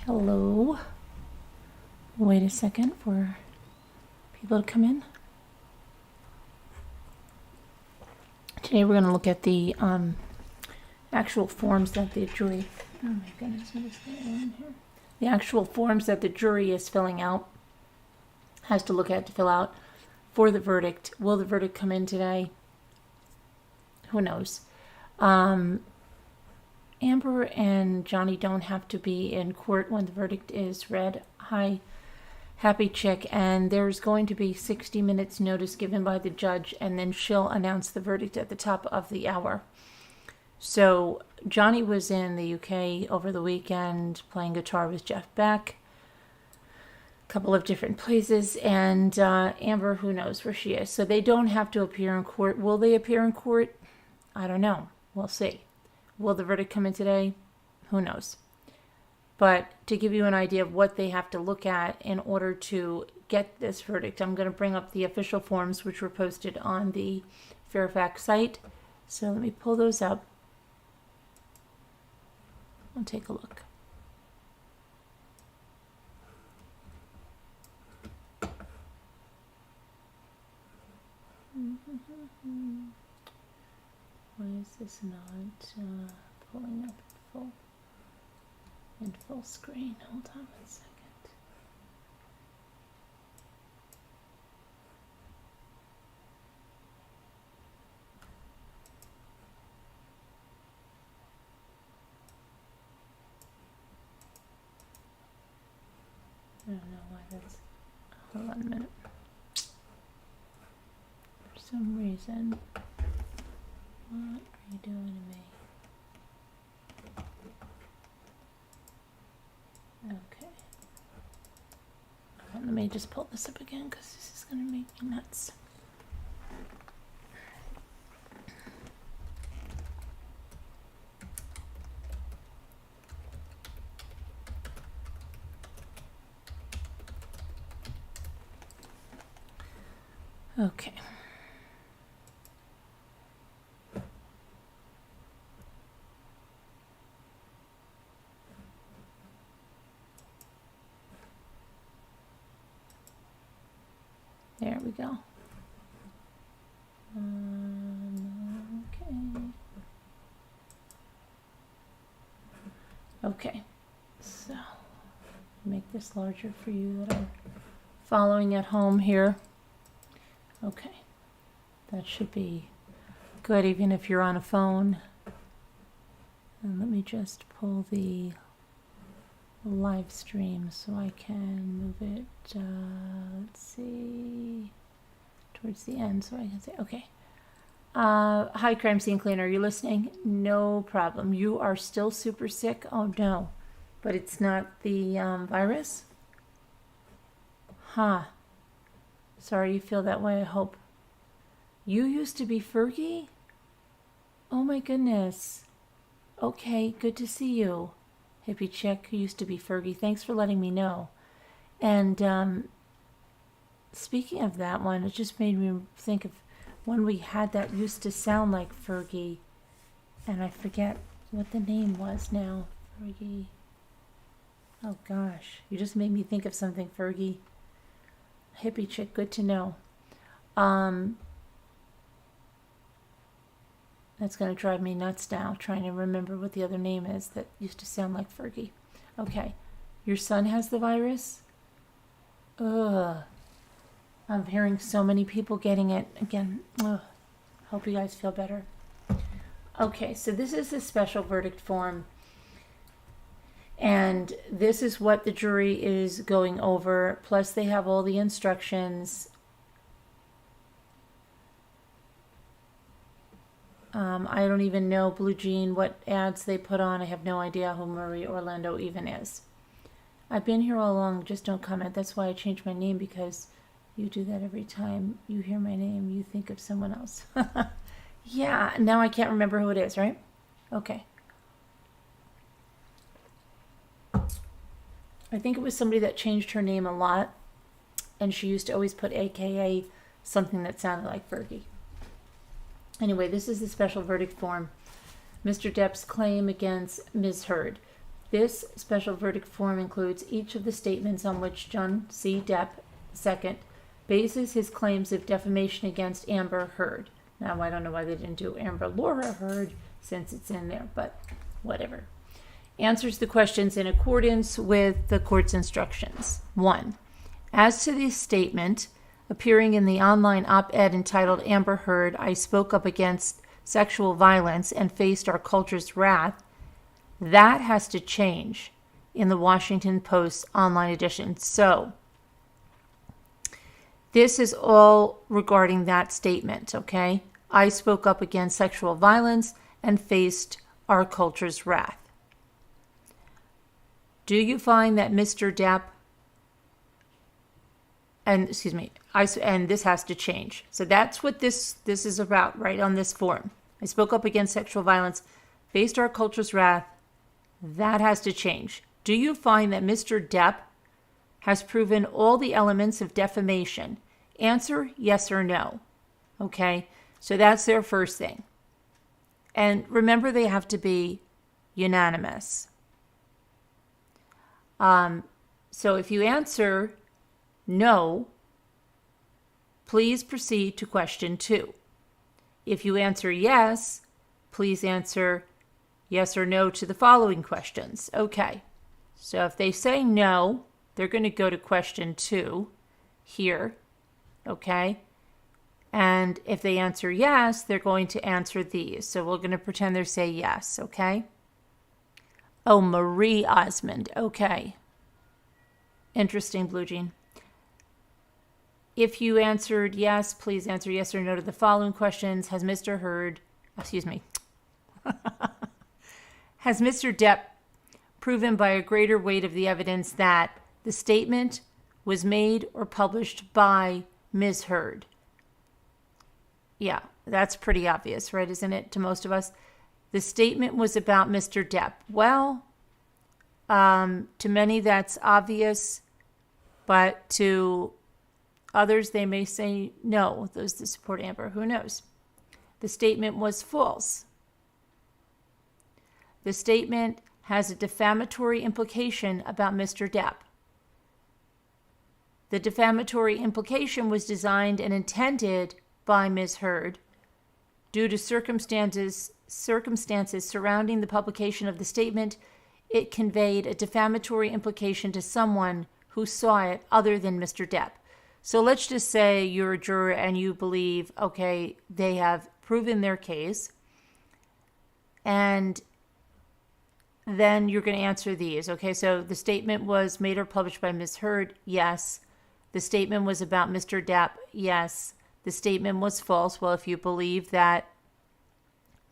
Hello. Wait a second for people to come in. Today we're going to look at the actual forms that the jury... Oh my goodness, what is going on here? The actual forms that the jury is filling out, has to look at to fill out for the verdict. Will the verdict come in today? Who knows? Amber and Johnny don't have to be in court when the verdict is read. Hi, happy chick. And there's going to be 60 minutes notice given by the judge, and then she'll announce the verdict at the top of the hour. So Johnny was in the UK over the weekend playing guitar with Jeff Beck, a couple of different places, and Amber, who knows where she is. So they don't have to appear in court. Will they appear in court? I don't know. We'll see. Will the verdict come in today? Who knows? But to give you an idea of what they have to look at in order to get this verdict, I'm going to bring up the official forms which were posted on the Fairfax site. So let me pull those up. I'll take a look. Why is this not pulling up in full screen? Hold on 1 second. I don't know why that's... Hold on a minute. For some reason... What are you doing to me? Okay. Let me just pull this up again because this is going to make me nuts. Okay. There we go. Okay. So, make this larger for you that are following at home here. Okay. That should be good even if you're on a phone. And let me just pull the live stream so I can move it, let's see, towards the end so I can say, okay. Hi, Crime Scene Cleaner, are you listening? No problem. You are still super sick? Oh no. But it's not the virus? Huh. Sorry you feel that way, I hope. You used to be Fergie? Oh my goodness. Okay, good to see you. Hippie chick who used to be Fergie. Thanks for letting me know. And speaking of that one, it just made me think of when we had that used to sound like Fergie. And I forget what the name was now. Fergie. Oh gosh. You just made me think of something, Fergie. Hippie chick, good to know. That's going to drive me nuts now, trying to remember what the other name is that used to sound like Fergie. Okay. Your son has the virus? Ugh. I'm hearing so many people getting it again. Ugh. Hope you guys feel better. Okay, so this is the special verdict form. And this is what the jury is going over. Plus they have all the instructions. I don't even know, Blue Jean, what ads they put on. I have no idea who Marie Orlando even is. I've been here all along, just don't comment. That's why I changed my name, because you do that every time you hear my name. You think of someone else. Yeah, now I can't remember who it is, right? Okay. I think it was somebody that changed her name a lot, and she used to always put AKA something that sounded like Fergie. Anyway, this is the special verdict form. Mr. Depp's claim against Ms. Heard. This special verdict form includes each of the statements on which John C. Depp II bases his claims of defamation against Amber Heard. Now, I don't know why they didn't do Amber Laura Heard since it's in there, but whatever. Answers the questions in accordance with the court's instructions. 1. As to the statement appearing in the online op-ed entitled Amber Heard, I spoke up against sexual violence and faced our culture's wrath, that has to change in the Washington Post online edition. So, this is all regarding that statement, okay? I spoke up against sexual violence and faced our culture's wrath. Do you find that Mr. Depp, and this has to change. So that's what this is about, right on this form. I spoke up against sexual violence, faced our culture's wrath. That has to change. Do you find that Mr. Depp has proven all the elements of defamation? Answer yes or no. Okay, so that's their first thing. And remember, they have to be unanimous. So if you answer no, please proceed to question 2. If you answer yes, please answer yes or no to the following questions. Okay, so if they say no, they're going to go to question 2 here, okay? And if they answer yes, they're going to answer these. So we're going to pretend they say yes, okay? Oh, Marie Osmond, okay. Interesting, Blue Jean. If you answered yes, please answer yes or no to the following questions. Has Mr. Depp proven by a greater weight of the evidence that the statement was made or published by Ms. Heard? Yeah, that's pretty obvious, right? Isn't it, to most of us? The statement was about Mr. Depp. Well, to many that's obvious, but to others they may say no, those that support Amber. Who knows? The statement was false. The statement has a defamatory implication about Mr. Depp. The defamatory implication was designed and intended by Ms. Heard due to circumstances surrounding the publication of the statement. It conveyed a defamatory implication to someone who saw it other than Mr. Depp. So let's just say you're a juror and you believe, okay, they have proven their case, and then you're going to answer these. Okay, so the statement was made or published by Ms. Heard. Yes. The statement was about Mr. Depp. Yes. The statement was false. Well, if you believe that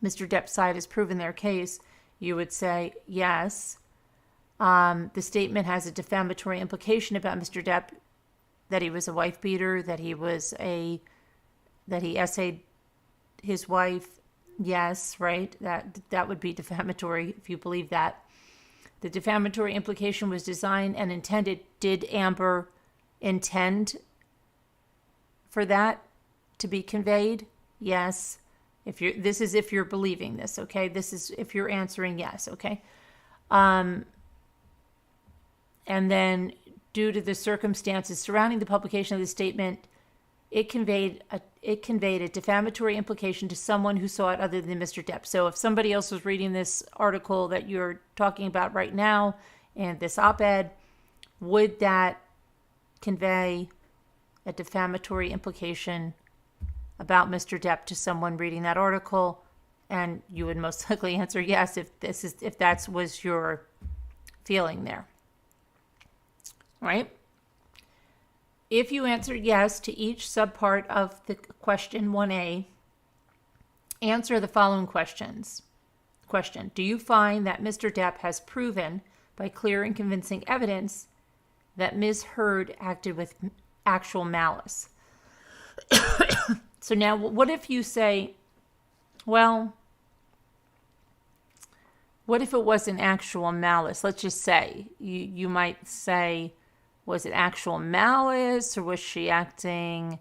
Mr. Depp's side has proven their case, you would say yes. The statement has a defamatory implication about Mr. Depp, that he was a wife beater, that he essayed his wife. Yes, right? That would be defamatory if you believe that. The defamatory implication was designed and intended. Did Amber intend for that to be conveyed? Yes. If you're believing this, okay? This is if you're answering yes, okay? And then due to the circumstances surrounding the publication of the statement, it conveyed a defamatory implication to someone who saw it other than Mr. Depp. So if somebody else was reading this article that you're talking about right now and this op-ed, would that convey a defamatory implication about Mr. Depp to someone reading that article? And you would most likely answer yes if that was your feeling there. Right? If you answer yes to each subpart of the question 1A, answer the following questions. Question: do you find that Mr. Depp has proven by clear and convincing evidence that Ms. Heard acted with actual malice? So now, what if you say, well, what if it wasn't actual malice? Let's just say, you might say, was it actual malice, or was she acting,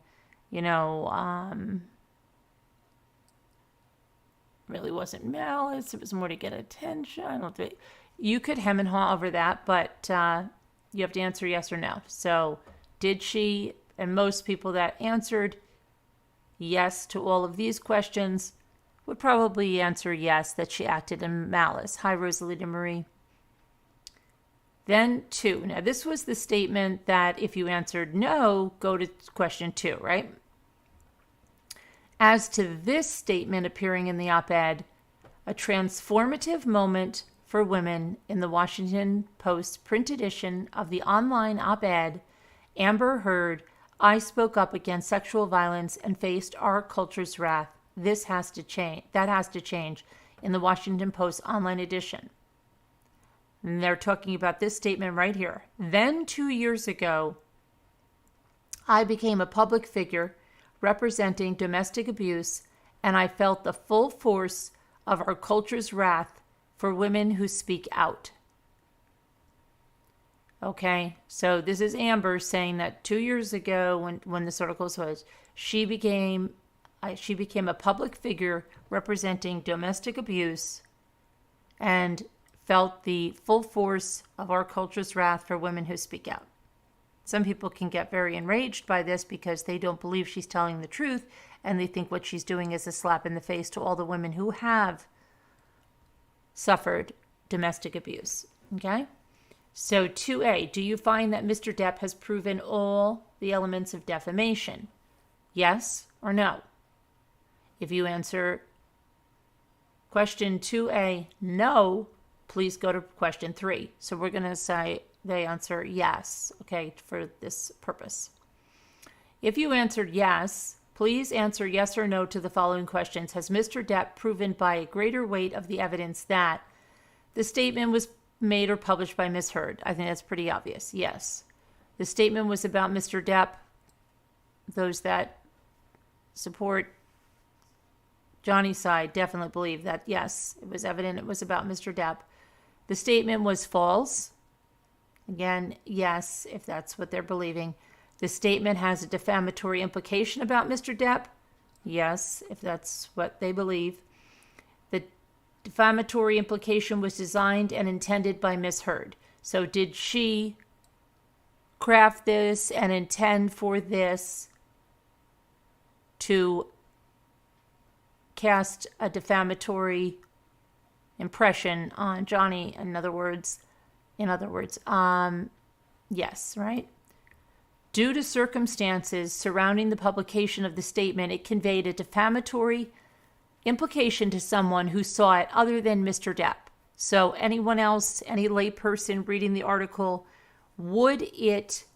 really wasn't malice, it was more to get attention. You could hem and haw over that, but you have to answer yes or no. So did she, and most people that answered yes to all of these questions would probably answer yes, that she acted in malice. Hi, Rosalita Marie. Then 2. Now, this was the statement that if you answered no, go to question 2, right? As to this statement appearing in the op-ed, a transformative moment for women in the Washington Post print edition of the online op-ed, Amber Heard, I spoke up against sexual violence and faced our culture's wrath. This has to change. That has to change in the Washington Post online edition. And they're talking about this statement right here. Then 2 years ago, I became a public figure representing domestic abuse, and I felt the full force of our culture's wrath for women who speak out. Okay, so this is Amber saying that 2 years ago, when this article was, she became a public figure representing domestic abuse and felt the full force of our culture's wrath for women who speak out. Some people can get very enraged by this because they don't believe she's telling the truth, and they think what she's doing is a slap in the face to all the women who have suffered domestic abuse. Okay? So 2A, do you find that Mr. Depp has proven all the elements of defamation? Yes or no? If you answer question 2A, no, please go to question 3. So we're going to say they answer yes, okay, for this purpose. If you answered yes, please answer yes or no to the following questions. Has Mr. Depp proven by a greater weight of the evidence that the statement was made or published by Ms. Heard? I think that's pretty obvious. Yes. The statement was about Mr. Depp. Those that support Johnny's side definitely believe that, yes, it was evident it was about Mr. Depp. The statement was false. Again, yes, if that's what they're believing. The statement has a defamatory implication about Mr. Depp. Yes, if that's what they believe. The defamatory implication was designed and intended by Ms. Heard. So did she craft this and intend for this to cast a defamatory impression on Johnny? In other words, yes, right? Due to circumstances surrounding the publication of the statement, it conveyed a defamatory implication to someone who saw it other than Mr. Depp. So anyone else, any lay person reading the article, would it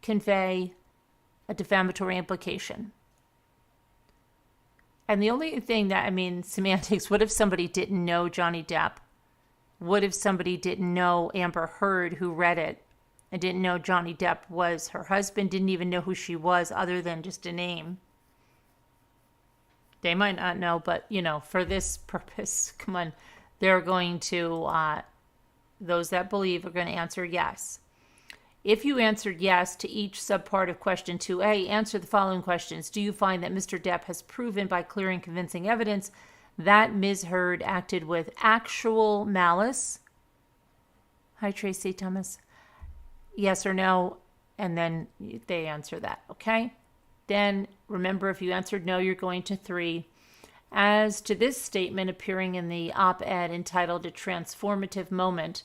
convey a defamatory implication? And the only thing that, semantics, what if somebody didn't know Johnny Depp? What if somebody didn't know Amber Heard who read it and didn't know Johnny Depp was her husband, didn't even know who she was other than just a name? They might not know, but, for this purpose, come on, they're going to, those that believe are going to answer yes. If you answered yes to each subpart of question 2A, answer the following questions. Do you find that Mr. Depp has proven by clear and convincing evidence that Ms. Heard acted with actual malice? Hi, Tracy Thomas. Yes or no, and then they answer that, okay? Then remember, if you answered no, you're going to 3. As to this statement appearing in the op-ed entitled A Transformative Moment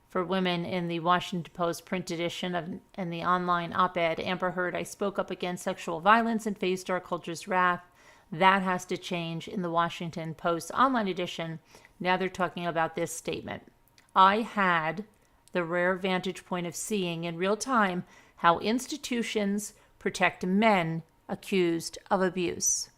for Women in the Washington Post print edition and the online op-ed, Amber Heard, I spoke up against sexual violence and faced our culture's wrath. That has to change in the Washington Post online edition. Now they're talking about this statement. I had the rare vantage point of seeing in real time how institutions protect men accused of abuse.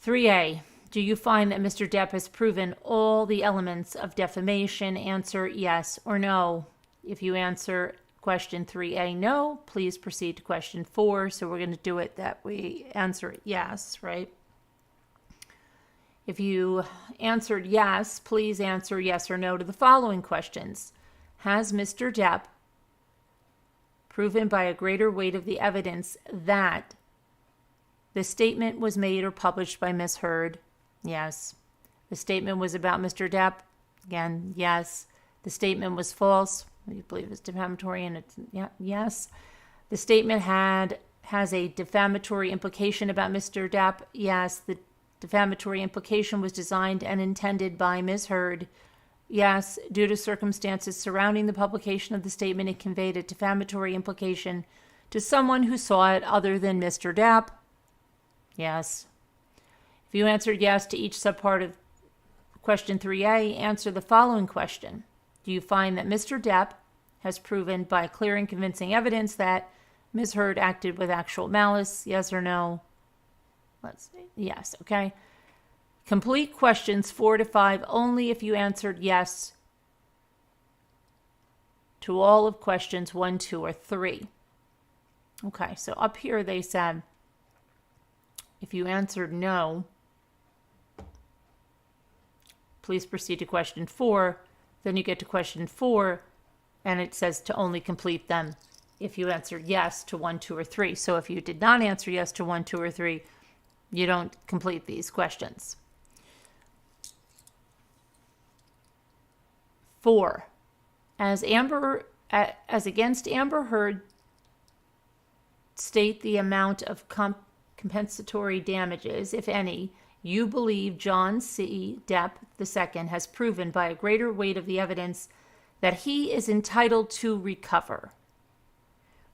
3A. Do you find that Mr. Depp has proven all the elements of defamation? Answer yes or no. If you answer question 3A, no, please proceed to question 4. So we're going to do it that we answer it yes, right? If you answered yes, please answer yes or no to the following questions. Has Mr. Depp proven by a greater weight of the evidence that the statement was made or published by Ms. Heard? Yes. The statement was about Mr. Depp. Again, yes. The statement was false. We believe it's defamatory, and it's yes. The statement has a defamatory implication about Mr. Depp. Yes, the defamatory implication was designed and intended by Ms. Heard. Yes, due to circumstances surrounding the publication of the statement, it conveyed a defamatory implication to someone who saw it other than Mr. Depp. Yes. If you answered yes to each subpart of question 3A, answer the following question. Do you find that Mr. Depp has proven by clear and convincing evidence that Ms. Heard acted with actual malice? Yes or no? Let's see. Yes, okay. Complete questions 4 to 5 only if you answered yes to all of questions 1, 2, or 3. Okay, so up here they said if you answered no, please proceed to question 4. Then you get to question 4, and it says to only complete them if you answered yes to 1, 2, or 3. So if you did not answer yes to 1, 2, or 3, you don't complete these questions. 4. As against Amber Heard, state the amount of compensatory damages, if any, you believe John C. Depp II has proven by a greater weight of the evidence that he is entitled to recover.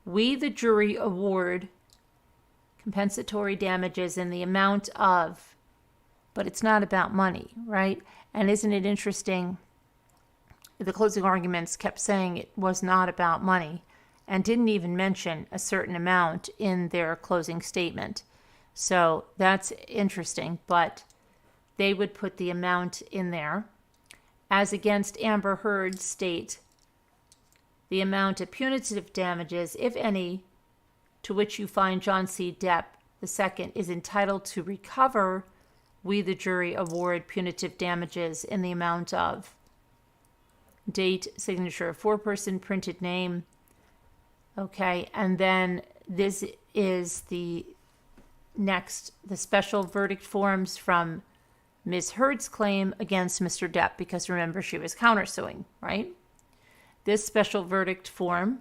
We, the jury, award compensatory damages in the amount of, but it's not about money, right? And isn't it interesting? The closing arguments kept saying it was not about money and didn't even mention a certain amount in their closing statement. So that's interesting, but they would put the amount in there. As against Amber Heard, state the amount of punitive damages, if any, to which you find John C. Depp II is entitled to recover. We, the jury, award punitive damages in the amount of date, signature of foreperson, printed name. Okay, and then this is the next, the special verdict forms from Ms. Heard's claim against Mr. Depp, because remember, she was countersuing, right? This special verdict form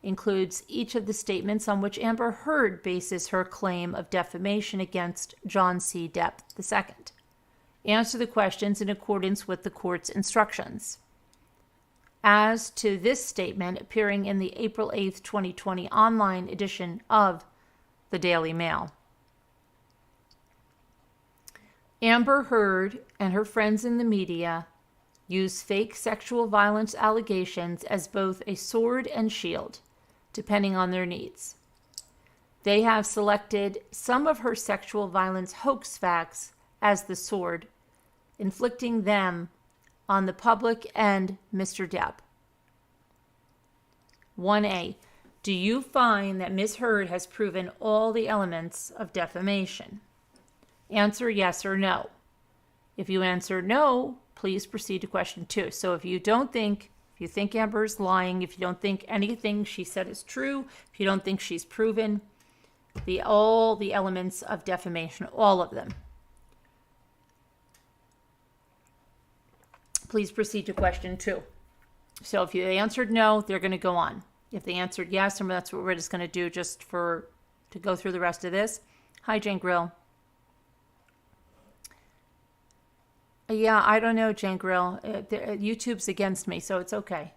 includes each of the statements on which Amber Heard bases her claim of defamation against John C. Depp II. Answer the questions in accordance with the court's instructions. As to this statement appearing in the April 8th, 2020 online edition of the Daily Mail, Amber Heard and her friends in the media use fake sexual violence allegations as both a sword and shield, depending on their needs. They have selected some of her sexual violence hoax facts as the sword, inflicting them on the public and Mr. Depp. 1A. Do you find that Ms. Heard has proven all the elements of defamation? Answer yes or no. If you answer no, please proceed to question 2. So if you think Amber is lying, if you don't think anything she said is true, if you don't think she's proven all the elements of defamation, all of them, please proceed to question 2. So if you answered no, they're going to go on. If they answered yes, and that's what we're just going to do just to go through the rest of this. Hi, Jane Grill. Yeah, I don't know, Jane Grill. YouTube's against me, so it's okay.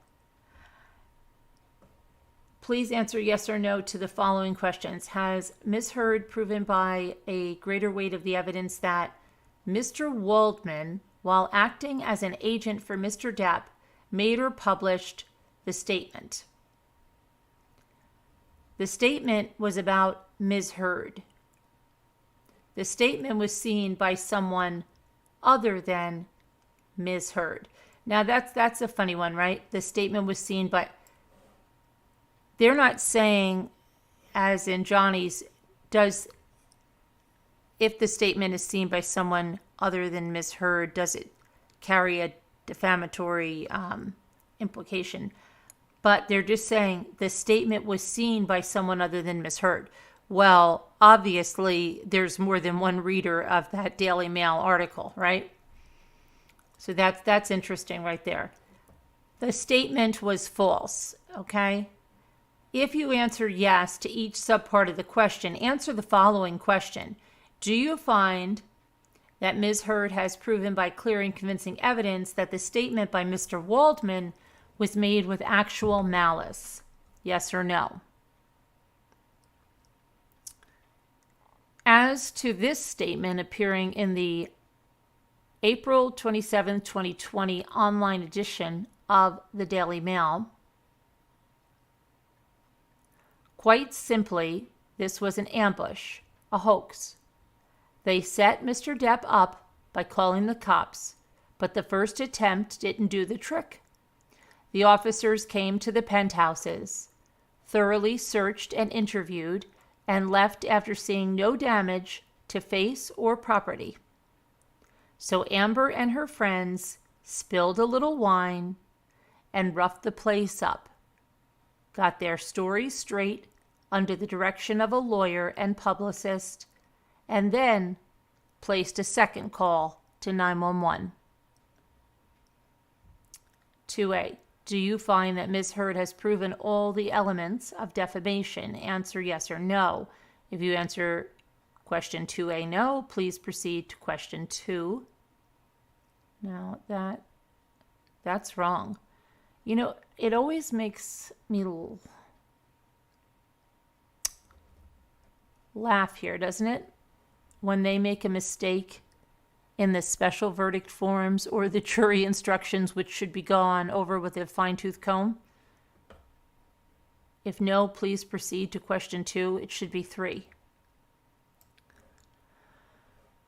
Please answer yes or no to the following questions. Has Ms. Heard proven by a greater weight of the evidence that Mr. Waldman, while acting as an agent for Mr. Depp, made or published the statement? The statement was about Ms. Heard. The statement was seen by someone other than Ms. Heard. Now that's a funny one, right? The statement was seen by, they're not saying, as in Johnny's, if the statement is seen by someone other than Ms. Heard, does it carry a defamatory implication? But they're just saying the statement was seen by someone other than Ms. Heard. Well, obviously, there's more than one reader of that Daily Mail article, right? So that's interesting right there. The statement was false, okay? If you answer yes to each subpart of the question, answer the following question. Do you find that Ms. Heard has proven by clear and convincing evidence that the statement by Mr. Waldman was made with actual malice? Yes or no? As to this statement appearing in the April 27, 2020 online edition of the Daily Mail, quite simply, this was an ambush, a hoax. They set Mr. Depp up by calling the cops, but the first attempt didn't do the trick. The officers came to the penthouses, thoroughly searched and interviewed, and left after seeing no damage to face or property. So Amber and her friends spilled a little wine and roughed the place up, got their story straight under the direction of a lawyer and publicist, and then placed a second call to 911. 2A. Do you find that Ms. Heard has proven all the elements of defamation? Answer yes or no. If you answer question 2A no, please proceed to question 2. Now that's wrong. You know, it always makes me laugh here, doesn't it? When they make a mistake in the special verdict forms or the jury instructions, which should be gone over with a fine-tooth comb. If no, please proceed to question 2. It should be 3.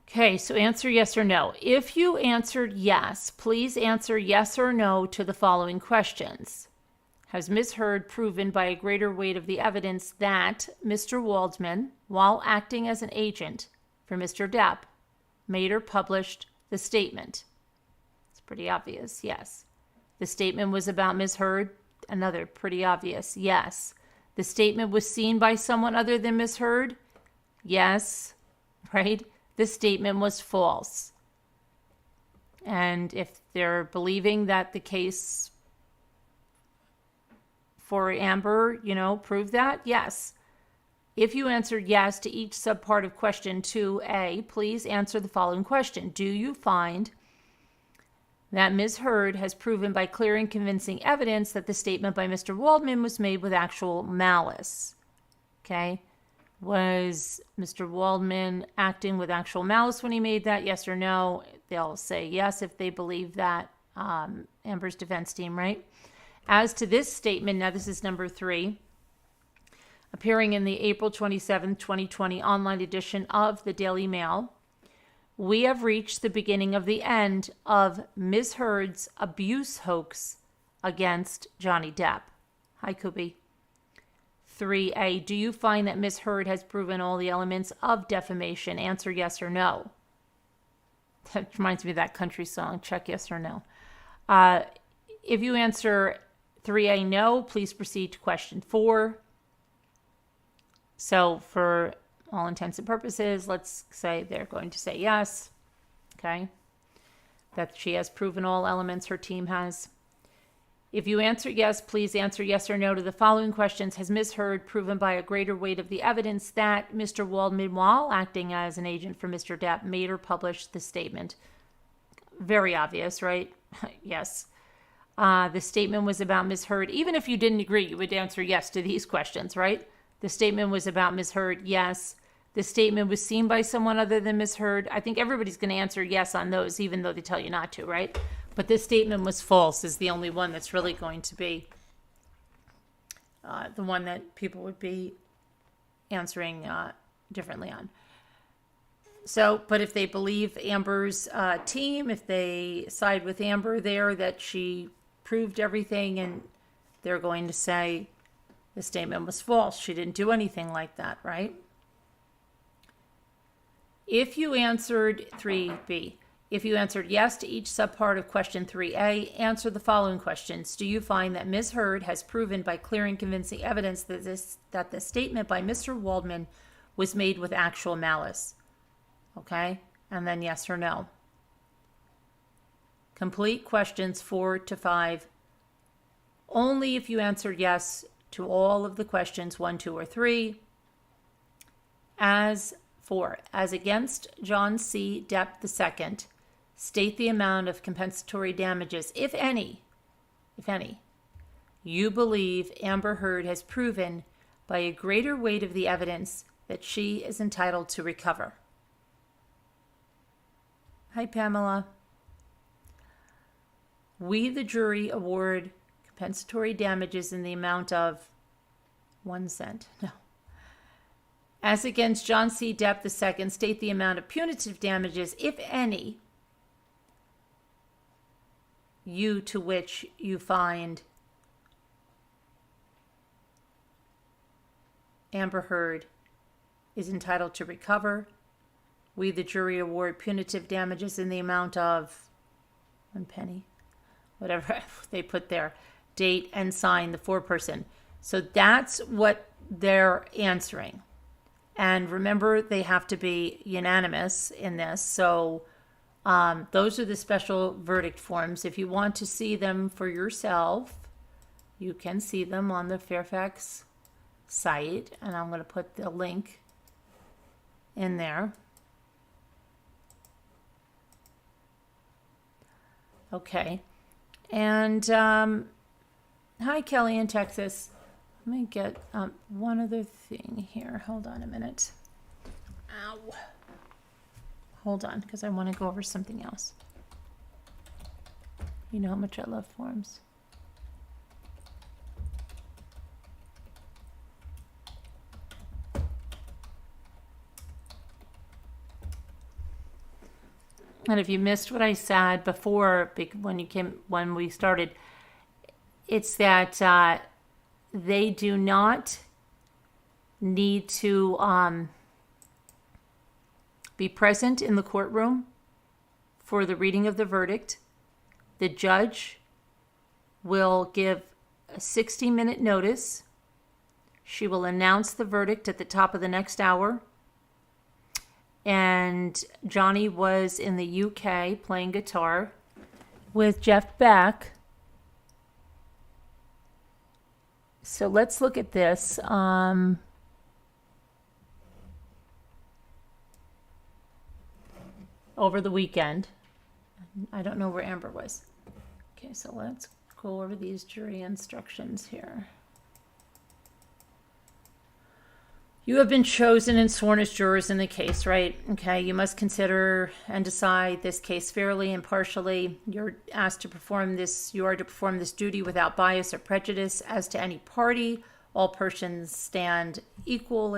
Okay, so answer yes or no. If you answered yes, please answer yes or no to the following questions. Has Ms. Heard proven by a greater weight of the evidence that Mr. Waldman, while acting as an agent for Mr. Depp, made or published the statement? It's pretty obvious, yes. The statement was about Ms. Heard? Another pretty obvious, yes. The statement was seen by someone other than Ms. Heard? Yes, right? The statement was false. And if they're believing that the case for Amber, proved that, yes. If you answered yes to each subpart of question 2A, please answer the following question. Do you find that Ms. Heard has proven by clear and convincing evidence that the statement by Mr. Waldman was made with actual malice? Okay. Was Mr. Waldman acting with actual malice when he made that? Yes or no? They'll say yes if they believe that. Amber's defense team, right? As to this statement, now this is number 3, appearing in the April 27, 2020 online edition of the Daily Mail, we have reached the beginning of the end of Ms. Heard's abuse hoax against Johnny Depp. Hi, Kubi. 3A, do you find that Ms. Heard has proven all the elements of defamation? Answer yes or no. That reminds me of that country song, check yes or no. If you answer 3A no, please proceed to question 4. So for all intents and purposes, let's say they're going to say yes, okay, that she has proven all elements, her team has. If you answer yes, please answer yes or no to the following questions. Has Ms. Heard proven by a greater weight of the evidence that Mr. Waldman, while acting as an agent for Mr. Depp, made or published the statement? Very obvious, right? Yes. The statement was about Ms. Heard. Even if you didn't agree, you would answer yes to these questions, right? The statement was about Ms. Heard, yes. The statement was seen by someone other than Ms. Heard. I think everybody's going to answer yes on those, even though they tell you not to, right? But this statement was false is the only one that's really going to be the one that people would be answering differently on. So, but if they believe Amber's team, if they side with Amber there, that she proved everything, and they're going to say the statement was false. She didn't do anything like that, right? If you answered 3B, if you answered yes to each subpart of question 3A, answer the following questions. Do you find that Ms. Heard has proven by clear and convincing evidence that the statement by Mr. Waldman was made with actual malice? Okay, and then yes or no. Complete questions 4 to 5 only if you answered yes to all of the questions 1, 2, or 3. As against John C. Depp II, state the amount of compensatory damages, if any, you believe Amber Heard has proven by a greater weight of the evidence that she is entitled to recover. Hi, Pamela. We, the jury, award compensatory damages in the amount of 1 cent. No. As against John C. Depp II, state the amount of punitive damages, if any, to which you find Amber Heard is entitled to recover. We, the jury, award punitive damages in the amount of 1 penny, whatever they put there, date and sign, the foreperson. So that's what they're answering. And remember, they have to be unanimous in this. So those are the special verdict forms. If you want to see them for yourself, you can see them on the Fairfax site. And I'm going to put the link in there. Okay. And hi, Kelly in Texas. Let me get one other thing here. Hold on a minute. Ow. Hold on, because I want to go over something else. You know how much I love forms. And if you missed what I said before, when we started, it's that they do not need to be present in the courtroom for the reading of the verdict. The judge will give a 60-minute notice. She will announce the verdict at the top of the next hour. And Johnny was in the UK playing guitar with Jeff Beck. So let's look at this. Over the weekend. I don't know where Amber was. Okay, so let's go over these jury instructions here. You have been chosen and sworn as jurors in the case, right? Okay, you must consider and decide this case fairly and impartially. You are to perform this duty without bias or prejudice as to any party. All persons stand equal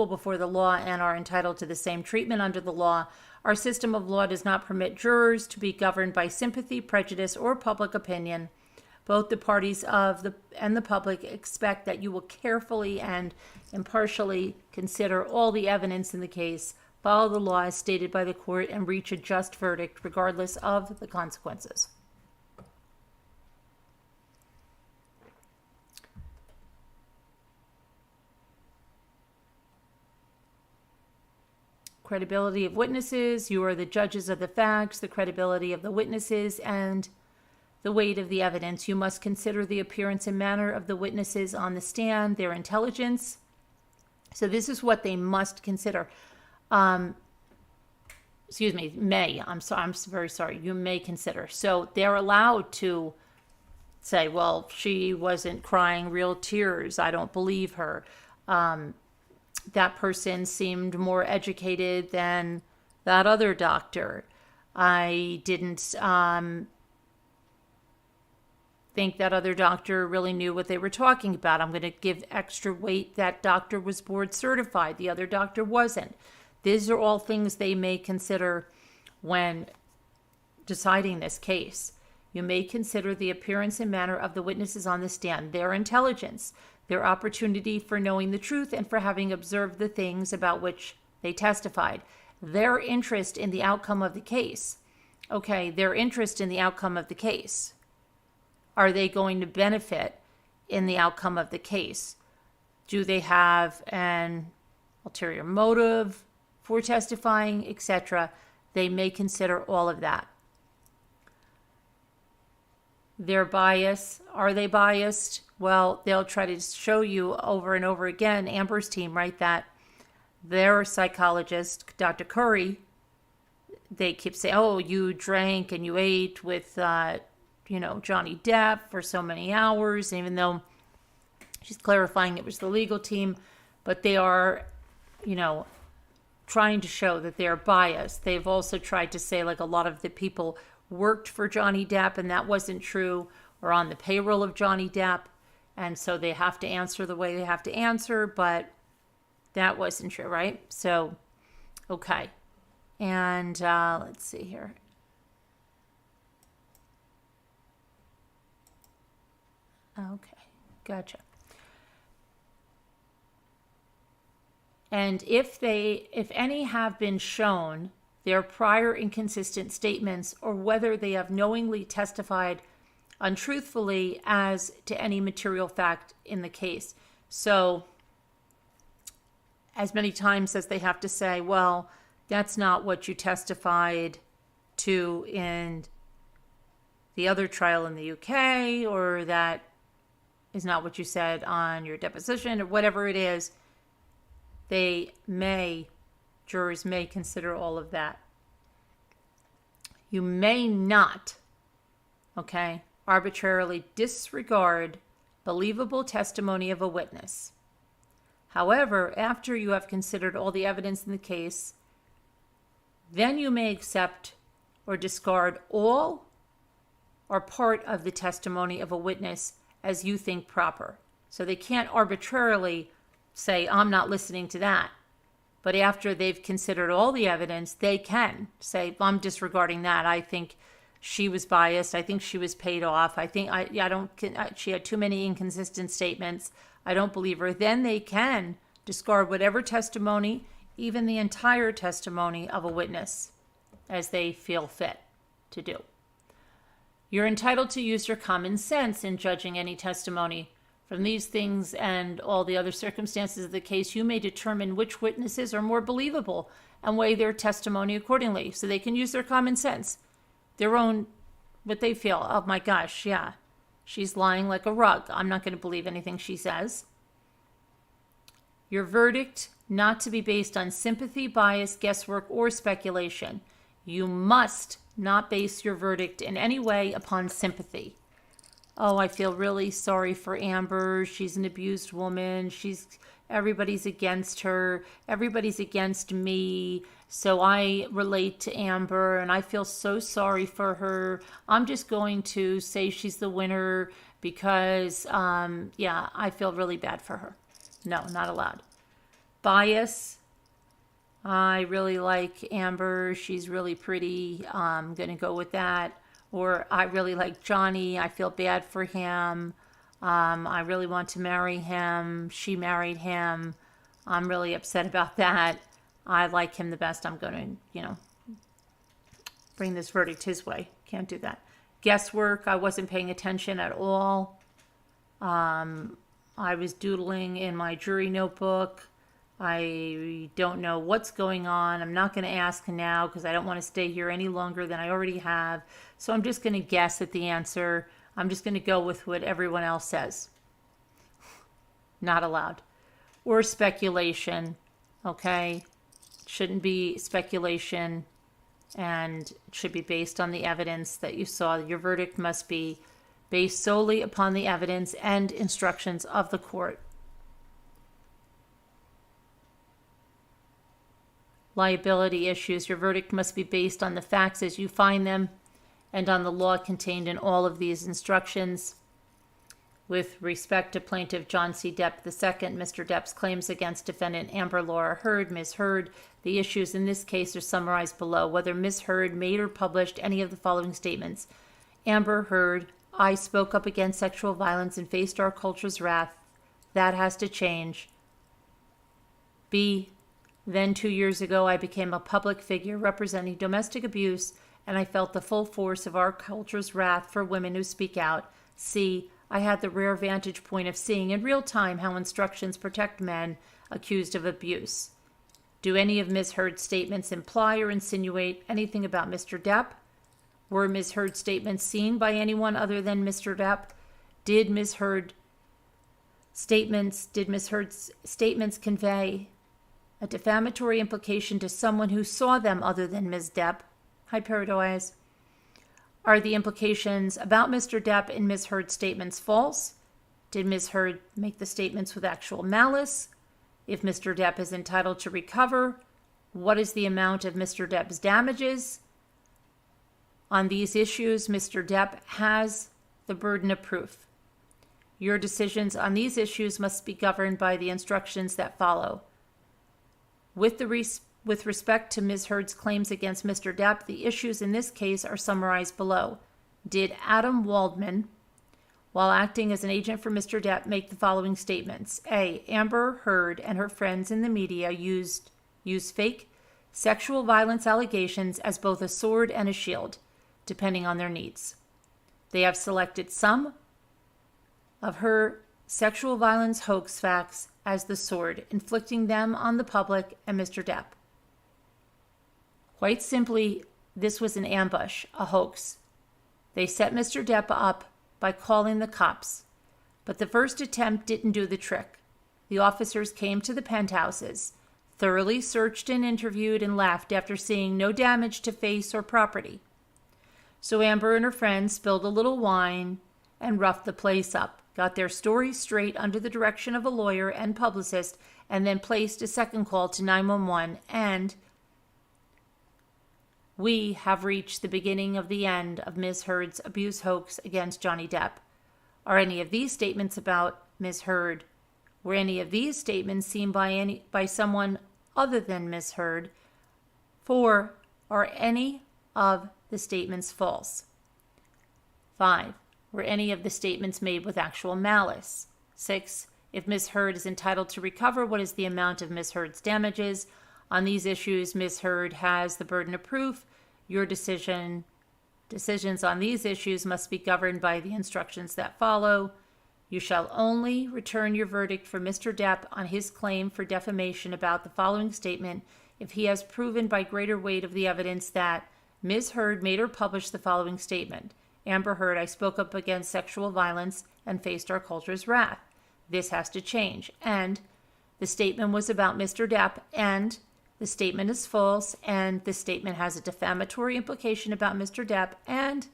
before the law and are entitled to the same treatment under the law. Our system of law does not permit jurors to be governed by sympathy, prejudice, or public opinion. Both the parties and the public expect that you will carefully and impartially consider all the evidence in the case, follow the law as stated by the court, and reach a just verdict regardless of the consequences. Credibility of witnesses. You are the judges of the facts, the credibility of the witnesses, and the weight of the evidence. You must consider the appearance and manner of the witnesses on the stand, their intelligence. So this is what they must consider. I'm very sorry. You may consider. So they're allowed to say, well, she wasn't crying real tears. I don't believe her. That person seemed more educated than that other doctor. I didn't think that other doctor really knew what they were talking about. I'm going to give extra weight. That doctor was board certified. The other doctor wasn't. These are all things they may consider when deciding this case. You may consider the appearance and manner of the witnesses on the stand, their intelligence, their opportunity for knowing the truth and for having observed the things about which they testified, their interest in the outcome of the case. Okay, their interest in the outcome of the case. Are they going to benefit in the outcome of the case? Do they have an ulterior motive for testifying, etc.? They may consider all of that. their bias. Are they biased? Well, they'll try to show you over and over again, Amber's team, right, that their psychologist, Dr. Curry, they keep saying, oh, you drank and you ate with, Johnny Depp for so many hours, even though she's clarifying it was the legal team, but they are, trying to show that they're biased. They've also tried to say, like, a lot of the people worked for Johnny Depp, and that wasn't true, or on the payroll of Johnny Depp, and so they have to answer the way they have to answer, but that wasn't true, right? So, okay. And let's see here. Okay, gotcha. And if any have been shown their prior inconsistent statements, or whether they have knowingly testified untruthfully as to any material fact in the case. So, as many times as they have to say, well, that's not what you testified to in the other trial in the UK, or that is not what you said on your deposition, or whatever it is, jurors may consider all of that. You may not, arbitrarily disregard believable testimony of a witness. However, after you have considered all the evidence in the case, then you may accept or discard all or part of the testimony of a witness as you think proper. So they can't arbitrarily say, I'm not listening to that. But after they've considered all the evidence, they can say, I'm disregarding that. I think she was biased. I think she was paid off. I think she had too many inconsistent statements. I don't believe her. Then they can discard whatever testimony, even the entire testimony of a witness, as they feel fit to do. You're entitled to use your common sense in judging any testimony. From these things and all the other circumstances of the case, you may determine which witnesses are more believable and weigh their testimony accordingly. So they can use their common sense, their own, what they feel. Oh my gosh, yeah, she's lying like a rug. I'm not going to believe anything she says. Your verdict not to be based on sympathy, bias, guesswork, or speculation. You must not base your verdict in any way upon sympathy. Oh, I feel really sorry for Amber. She's an abused woman. Everybody's against her. Everybody's against me. So I relate to Amber and I feel so sorry for her. I'm just going to say she's the winner because, I feel really bad for her. No, not allowed. Bias. I really like Amber. She's really pretty. I'm going to go with that. Or I really like Johnny. I feel bad for him. I really want to marry him. She married him. I'm really upset about that. I like him the best. I'm going to, bring this verdict his way. Can't do that. Guesswork. I wasn't paying attention at all. I was doodling in my jury notebook. I don't know what's going on. I'm not going to ask now because I don't want to stay here any longer than I already have. So I'm just going to guess at the answer. I'm just going to go with what everyone else says. Not allowed. Or speculation. Okay? Shouldn't be speculation, and it should be based on the evidence that you saw. Your verdict must be based solely upon the evidence and instructions of the court. Liability issues. Your verdict must be based on the facts as you find them and on the law contained in all of these instructions. With respect to Plaintiff John C. Depp II, Mr. Depp's claims against defendant Amber Laura Heard, Ms. Heard, the issues in this case are summarized below. Whether Ms. Heard made or published any of the following statements. Amber Heard, I spoke up against sexual violence and faced our culture's wrath. That has to change. B. Then 2 years ago, I became a public figure representing domestic abuse, and I felt the full force of our culture's wrath for women who speak out. C. I had the rare vantage point of seeing in real time how instructions protect men accused of abuse. Do any of Ms. Heard's statements imply or insinuate anything about Mr. Depp? Were Ms. Heard's statements seen by anyone other than Mr. Depp? Did Ms. Heard's statements convey a defamatory implication to someone who saw them other than Ms. Depp? Hyperodoise. Are the implications about Mr. Depp in Ms. Heard's statements false? Did Ms. Heard make the statements with actual malice? If Mr. Depp is entitled to recover, what is the amount of Mr. Depp's damages? On these issues, Mr. Depp has the burden of proof. Your decisions on these issues must be governed by the instructions that follow. With respect to Ms. Heard's claims against Mr. Depp, the issues in this case are summarized below. Did Adam Waldman, while acting as an agent for Mr. Depp, make the following statements? A. Amber Heard and her friends in the media use fake sexual violence allegations as both a sword and a shield, depending on their needs. They have selected some of her sexual violence hoax facts as the sword, inflicting them on the public and Mr. Depp. Quite simply, this was an ambush, a hoax. They set Mr. Depp up by calling the cops, but the first attempt didn't do the trick. The officers came to the penthouses, thoroughly searched and interviewed, and left after seeing no damage to face or property. So Amber and her friends spilled a little wine and roughed the place up, got their story straight under the direction of a lawyer and publicist, and then placed a second call to 911, and we have reached the beginning of the end of Ms. Heard's abuse hoax against Johnny Depp. Are any of these statements about Ms. Heard? Were any of these statements seen by someone other than Ms. Heard? 4. Are any of the statements false? 5. Were any of the statements made with actual malice? 6. If Ms. Heard is entitled to recover, what is the amount of Ms. Heard's damages? On these issues, Ms. Heard has the burden of proof. Your decisions on these issues must be governed by the instructions that follow. You shall only return your verdict for Mr. Depp on his claim for defamation about the following statement if he has proven by greater weight of the evidence that Ms. Heard made or published the following statement. Amber Heard, I spoke up against sexual violence and faced our culture's wrath. This has to change. And the statement was about Mr. Depp, and the statement is false, and the statement has a defamatory implication about Mr. Depp, and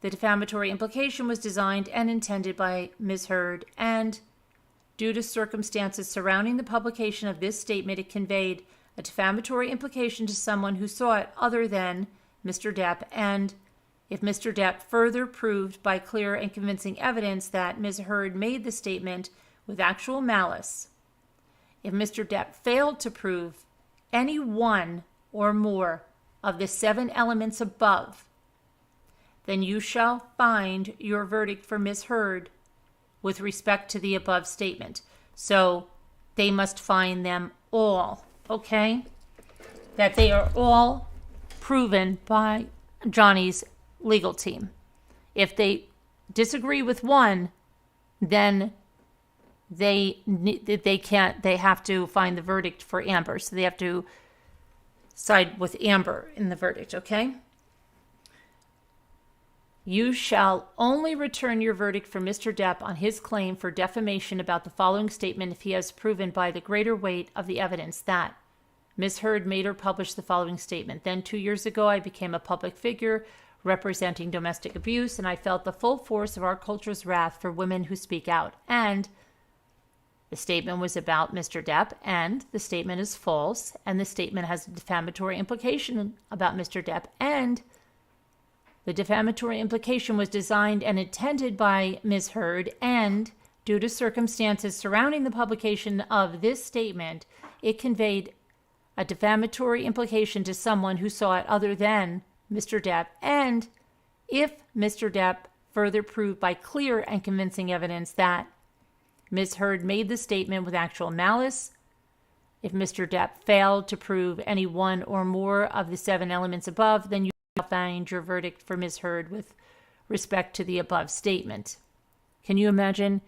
the defamatory implication was designed and intended by Ms. Heard, and due to circumstances surrounding the publication of this statement, it conveyed a defamatory implication to someone who saw it other than Mr. Depp, and if Mr. Depp further proved by clear and convincing evidence that Ms. Heard made the statement with actual malice, if Mr. Depp failed to prove any one or more of the 7 elements above, then you shall find your verdict for Ms. Heard with respect to the above statement. So they must find them all, okay? That they are all proven by Johnny's legal team. If they disagree with one, then they have to find the verdict for Amber. So they have to side with Amber in the verdict, okay? You shall only return your verdict for Mr. Depp on his claim for defamation about the following statement if he has proven by the greater weight of the evidence that Ms. Heard made or published the following statement. Then 2 years ago, I became a public figure representing domestic abuse, and I felt the full force of our culture's wrath for women who speak out. And the statement was about Mr. Depp, and the statement is false, and the statement has a defamatory implication about Mr. Depp, and the defamatory implication was designed and intended by Ms. Heard, and due to circumstances surrounding the publication of this statement, it conveyed a defamatory implication to someone who saw it other than Mr. Depp, and if Mr. Depp further proved by clear and convincing evidence that Ms. Heard made the statement with actual malice, if Mr. Depp failed to prove any one or more of the 7 elements above, then you shall find your verdict for Ms. Heard with respect to the above statement. Can you imagine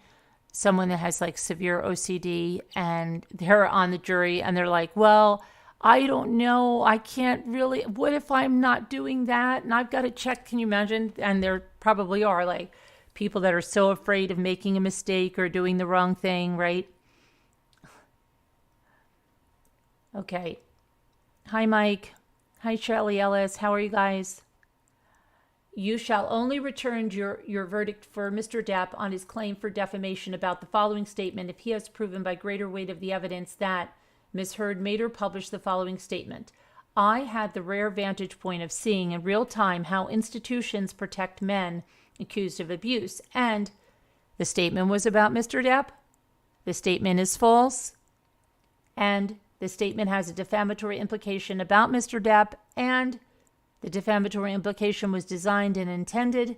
someone that has like severe OCD and they're on the jury and they're like, well, I don't know. I can't really. What if I'm not doing that? And I've got to check. Can you imagine? And there probably are like people that are so afraid of making a mistake or doing the wrong thing, right? Okay. Hi, Mike. Hi, Shirley Ellis. How are you guys? You shall only return your verdict for Mr. Depp on his claim for defamation about the following statement if he has proven by greater weight of the evidence that Ms. Heard made or published the following statement. I had the rare vantage point of seeing in real time how institutions protect men accused of abuse. And the statement was about Mr. Depp. The statement is false. And the statement has a defamatory implication about Mr. Depp. And the defamatory implication was designed and intended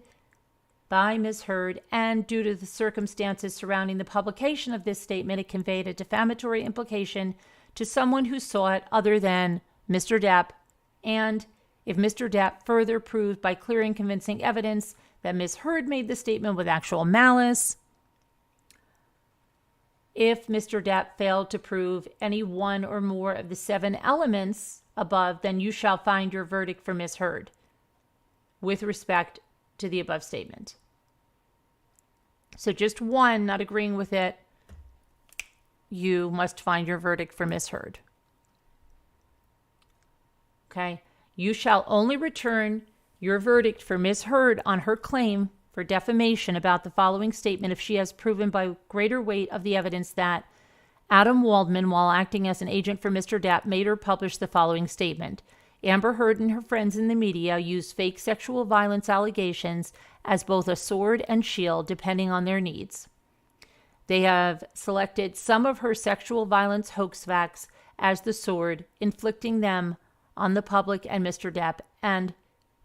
by Ms. Heard, and due to the circumstances surrounding the publication of this statement, it conveyed a defamatory implication to someone who saw it other than Mr. Depp. And if Mr. Depp further proved by clear and convincing evidence that Ms. Heard made the statement with actual malice, if Mr. Depp failed to prove any one or more of the 7 elements above, then you shall find your verdict for Ms. Heard with respect to the above statement. So just one, not agreeing with it, you must find your verdict for Ms. Heard. Okay? You shall only return your verdict for Ms. Heard on her claim for defamation about the following statement if she has proven by greater weight of the evidence that Adam Waldman, while acting as an agent for Mr. Depp, made or published the following statement. Amber Heard and her friends in the media used fake sexual violence allegations as both a sword and shield depending on their needs. They have selected some of her sexual violence hoax facts as the sword, inflicting them on the public and Mr. Depp. And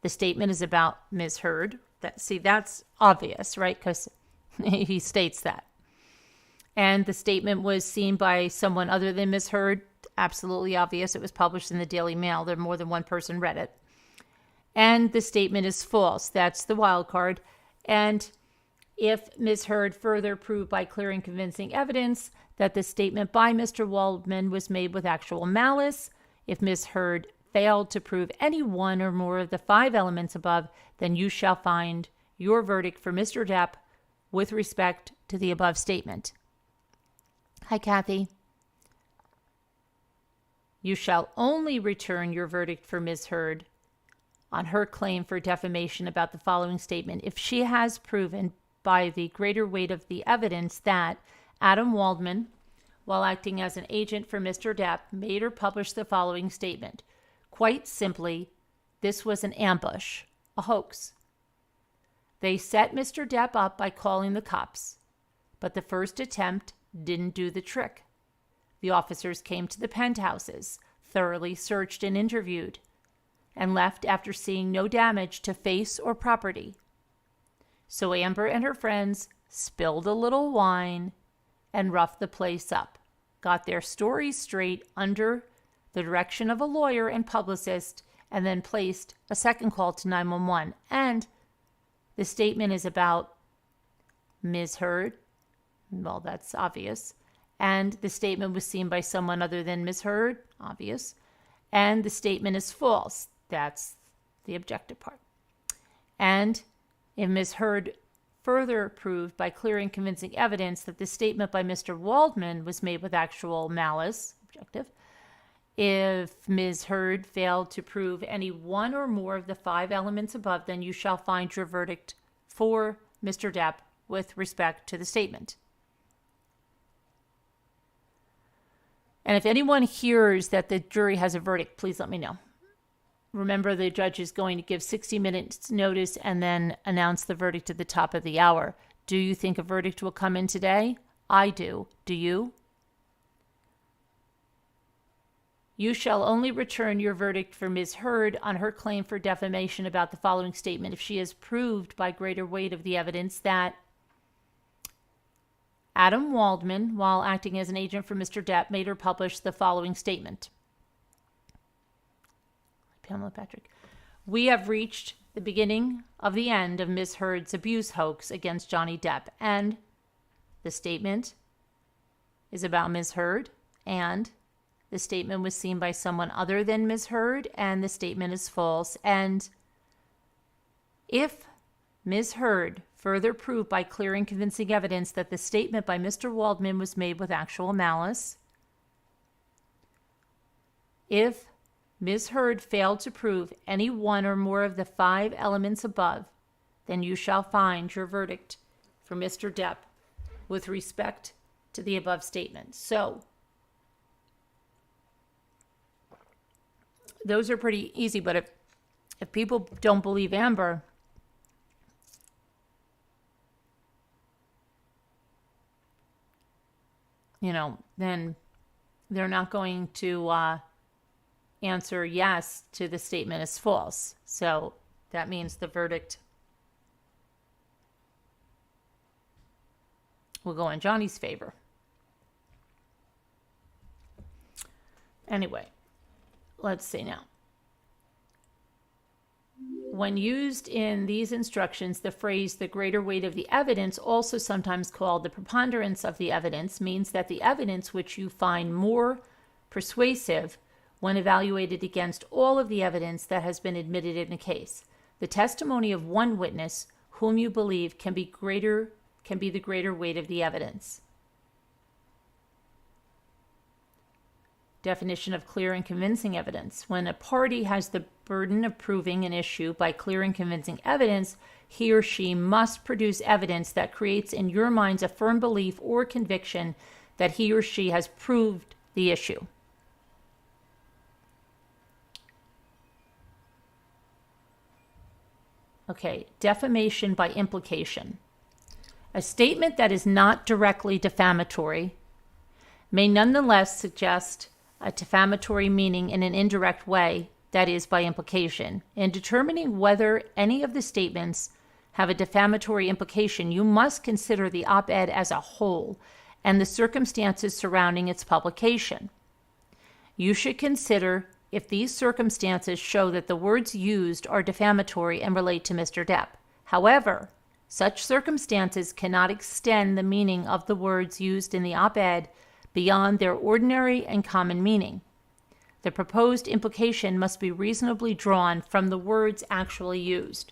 the statement is about Ms. Heard. That's obvious, right? Because he states that. And the statement was seen by someone other than Ms. Heard. Absolutely obvious. It was published in the Daily Mail. There more than one person read it. And the statement is false. That's the wild card. And if Ms. Heard further proved by clear and convincing evidence that the statement by Mr. Waldman was made with actual malice, if Ms. Heard failed to prove any one or more of the 5 elements above, then you shall find your verdict for Mr. Depp with respect to the above statement. Hi, Kathy. You shall only return your verdict for Ms. Heard on her claim for defamation about the following statement if she has proven by the greater weight of the evidence that Adam Waldman, while acting as an agent for Mr. Depp, made or published the following statement. Quite simply, this was an ambush, a hoax. They set Mr. Depp up by calling the cops, but the first attempt didn't do the trick. The officers came to the penthouses, thoroughly searched and interviewed, and left after seeing no damage to face or property. So Amber and her friends spilled a little wine and roughed the place up, got their stories straight under the direction of a lawyer and publicist, and then placed a second call to 911. And the statement is about Ms. Heard. Well, that's obvious. And the statement was seen by someone other than Ms. Heard. Obvious. And the statement is false. That's the objective part. And if Ms. Heard further proved by clear and convincing evidence that the statement by Mr. Waldman was made with actual malice, objective, if Ms. Heard failed to prove any one or more of the 5 elements above, then you shall find your verdict for Mr. Depp with respect to the statement. And if anyone hears that the jury has a verdict, please let me know. Remember, the judge is going to give 60 minutes notice and then announce the verdict at the top of the hour. Do you think a verdict will come in today? I do. Do you? You shall only return your verdict for Ms. Heard on her claim for defamation about the following statement if she has proved by greater weight of the evidence that Adam Waldman, while acting as an agent for Mr. Depp, made or published the following statement. Pamela Patrick. We have reached the beginning of the end of Ms. Heard's abuse hoax against Johnny Depp, and the statement is about Ms. Heard, and the statement was seen by someone other than Ms. Heard and the statement is false. And if Ms. Heard further proved by clear and convincing evidence that the statement by Mr. Waldman was made with actual malice, if Ms. Heard failed to prove any one or more of the 5 elements above, then you shall find your verdict for Mr. Depp with respect to the above statement. So, those are pretty easy, but if people don't believe Amber, then they're not going to answer yes to the statement is false. So that means the verdict will go in Johnny's favor. Anyway, let's see now. When used in these instructions, the phrase the greater weight of the evidence, also sometimes called the preponderance of the evidence, means that the evidence which you find more persuasive when evaluated against all of the evidence that has been admitted in a case. The testimony of one witness whom you believe can be the greater weight of the evidence. Definition of clear and convincing evidence. When a party has the burden of proving an issue by clear and convincing evidence, he or she must produce evidence that creates in your minds a firm belief or conviction that he or she has proved the issue. Okay, defamation by implication. A statement that is not directly defamatory may nonetheless suggest a defamatory meaning in an indirect way, that is, by implication. In determining whether any of the statements have a defamatory implication, you must consider the op-ed as a whole and the circumstances surrounding its publication. You should consider if these circumstances show that the words used are defamatory and relate to Mr. Depp. However, such circumstances cannot extend the meaning of the words used in the op-ed beyond their ordinary and common meaning. The proposed implication must be reasonably drawn from the words actually used.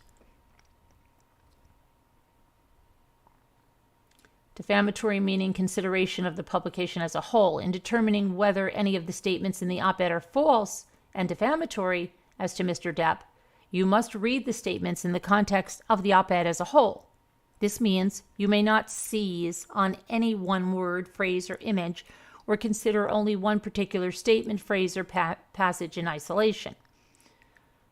Defamatory meaning consideration of the publication as a whole. In determining whether any of the statements in the op-ed are false and defamatory as to Mr. Depp, you must read the statements in the context of the op-ed as a whole. This means you may not seize on any one word, phrase, or image, or consider only one particular statement, phrase, or passage in isolation.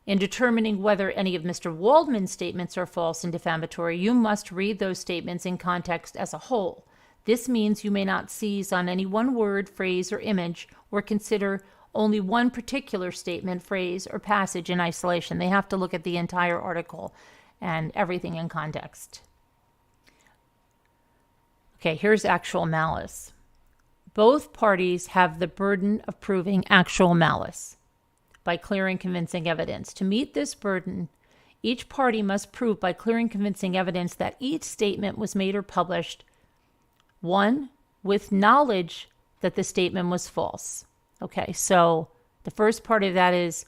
In determining whether any of Mr. Waldman's statements are false and defamatory, you must read those statements in context as a whole. This means you may not seize on any one word, phrase, or image, or consider only one particular statement, phrase, or passage in isolation. They have to look at the entire article and everything in context. Okay, here's actual malice. Both parties have the burden of proving actual malice by clear and convincing evidence. To meet this burden, each party must prove by clear and convincing evidence that each statement was made or published, 1, with knowledge that the statement was false. Okay, so the first part of that is,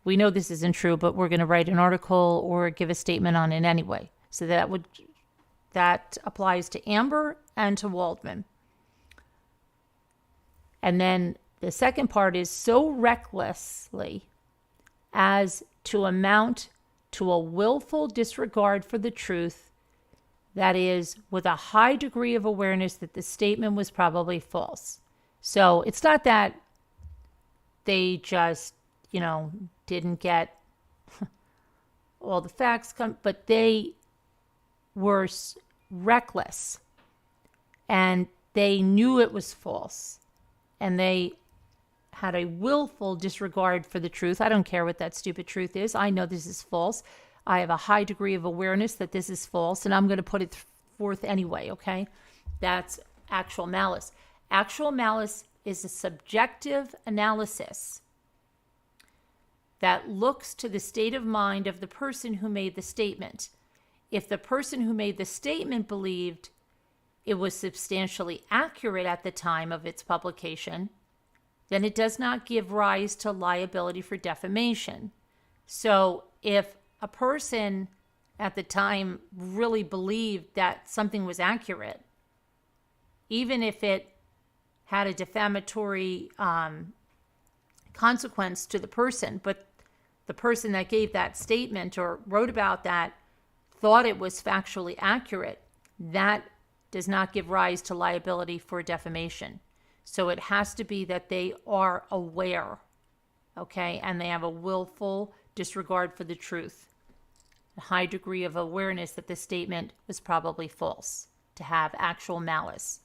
we know this isn't true, but we're going to write an article or give a statement on it anyway. So that applies to Amber and to Waldman. And then the second part is so recklessly as to amount to a willful disregard for the truth, that is, with a high degree of awareness that the statement was probably false. So it's not that they just, didn't get all the facts, but they were reckless and they knew it was false. And they had a willful disregard for the truth. I don't care what that stupid truth is. I know this is false. I have a high degree of awareness that this is false, and I'm going to put it forth anyway, okay? That's actual malice. Actual malice is a subjective analysis that looks to the state of mind of the person who made the statement. If the person who made the statement believed it was substantially accurate at the time of its publication, then it does not give rise to liability for defamation. So if a person at the time really believed that something was accurate, even if it had a defamatory consequence to the person, but the person that gave that statement or wrote about that thought it was factually accurate, that does not give rise to liability for defamation. So it has to be that they are aware, okay, and they have a willful disregard for the truth, a high degree of awareness that the statement was probably false, to have actual malice.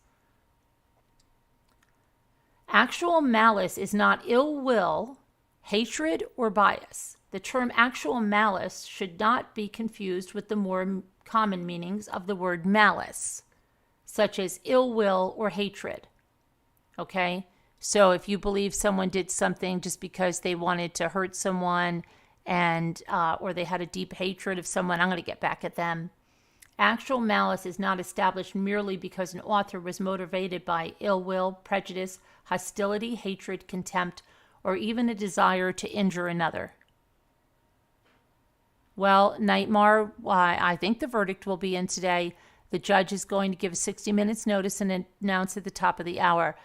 Actual malice is not ill will, hatred, or bias. The term actual malice should not be confused with the more common meanings of the word malice, such as ill will or hatred. Okay? So if you believe someone did something just because they wanted to hurt someone and or they had a deep hatred of someone, I'm going to get back at them. Actual malice is not established merely because an author was motivated by ill will, prejudice, hostility, hatred, contempt, or even a desire to injure another. Well, Nightmare, I think the verdict will be in today. The judge is going to give 60 minutes notice and announce at the top of the hour.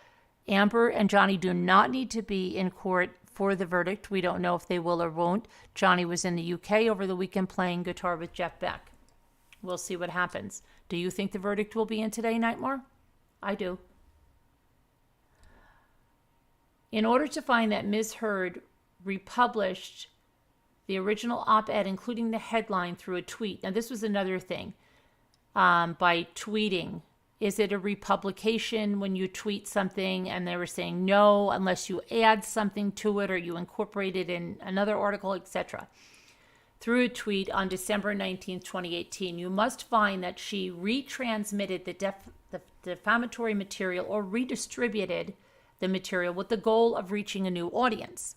Amber and Johnny do not need to be in court for the verdict. We don't know if they will or won't. Johnny was in the UK over the weekend playing guitar with Jeff Beck. We'll see what happens. Do you think the verdict will be in today, Nightmare? I do. In order to find that Ms. Heard republished the original op-ed, including the headline, through a tweet. Now, this was another thing. By tweeting, is it a republication when you tweet something? And they were saying no, unless you add something to it or you incorporate it in another article, etc. Through a tweet on December 19th, 2018, you must find that she retransmitted the defamatory material or redistributed the material with the goal of reaching a new audience.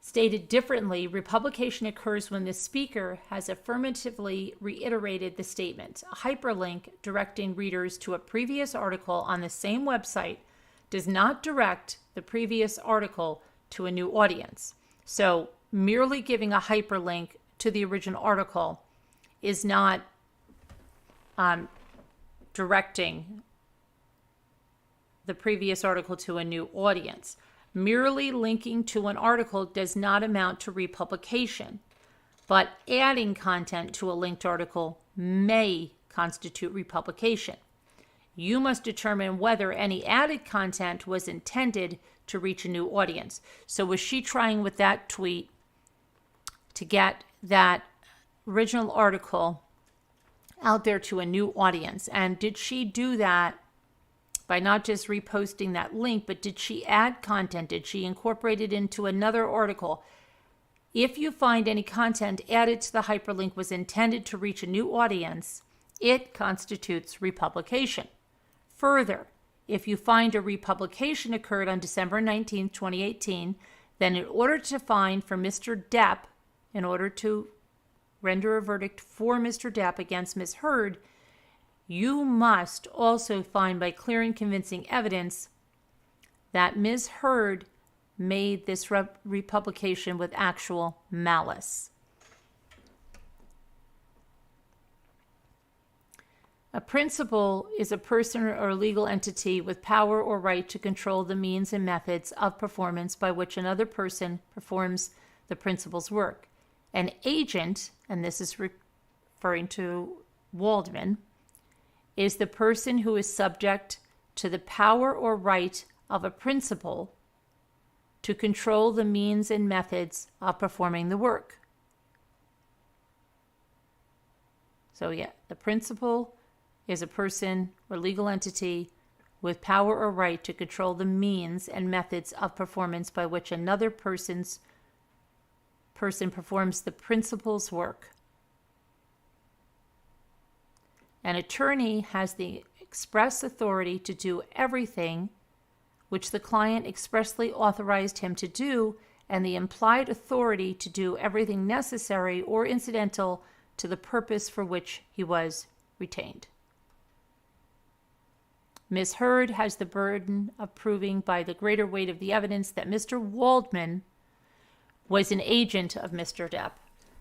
Stated differently, republication occurs when the speaker has affirmatively reiterated the statement. A hyperlink directing readers to a previous article on the same website does not direct the previous article to a new audience. So merely giving a hyperlink to the original article is not directing the previous article to a new audience. Merely linking to an article does not amount to republication, but adding content to a linked article may constitute republication. You must determine whether any added content was intended to reach a new audience. So was she trying with that tweet to get that original article out there to a new audience? And did she do that by not just reposting that link, but did she add content? Did she incorporate it into another article? If you find any content added to the hyperlink was intended to reach a new audience, it constitutes republication. Further, if you find a republication occurred on December 19, 2018, then in order to find for Mr. Depp, in order to render a verdict for Mr. Depp against Ms. Heard, you must also find by clear and convincing evidence that Ms. Heard made this republication with actual malice. A principal is a person or legal entity with power or right to control the means and methods of performance by which another person performs the principal's work. An agent, and this is referring to Waldman, is the person who is subject to the power or right of a principal to control the means and methods of performing the work. So yeah, the principal is a person or legal entity with power or right to control the means and methods of performance by which another person performs the principal's work. An attorney has the express authority to do everything which the client expressly authorized him to do, and the implied authority to do everything necessary or incidental to the purpose for which he was retained. Ms. Heard has the burden of proving by the greater weight of the evidence that Mr. Waldman was an agent of Mr. Depp,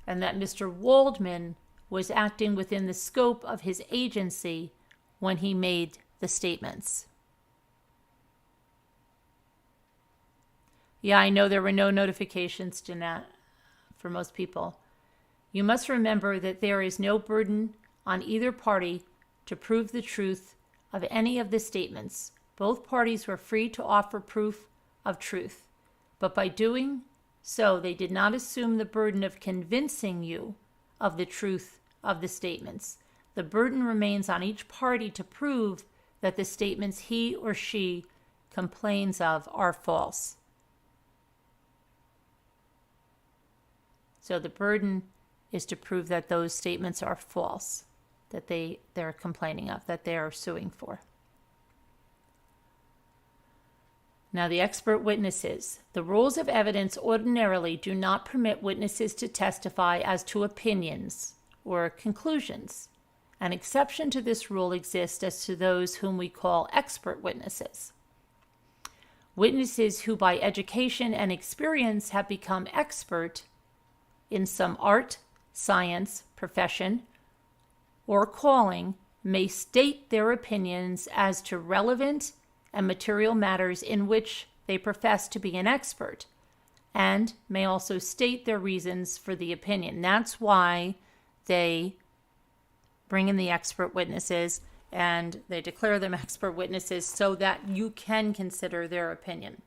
and that Mr. Waldman was acting within the scope of his agency when he made the statements. Yeah, I know there were no notifications to that for most people. You must remember that there is no burden on either party to prove the truth of any of the statements. Both parties were free to offer proof of truth, but by doing so, they did not assume the burden of convincing you of the truth of the statements. The burden remains on each party to prove that the statements he or she complains of are false. So the burden is to prove that those statements are false, that they're complaining of, that they are suing for. Now, the expert witnesses. The rules of evidence ordinarily do not permit witnesses to testify as to opinions or conclusions. An exception to this rule exists as to those whom we call expert witnesses. Witnesses who by education and experience have become expert in some art, science, profession, or calling may state their opinions as to relevant and material matters in which they profess to be an expert, and may also state their reasons for the opinion. That's why they bring in the expert witnesses and they declare them expert witnesses so that you can consider their opinion.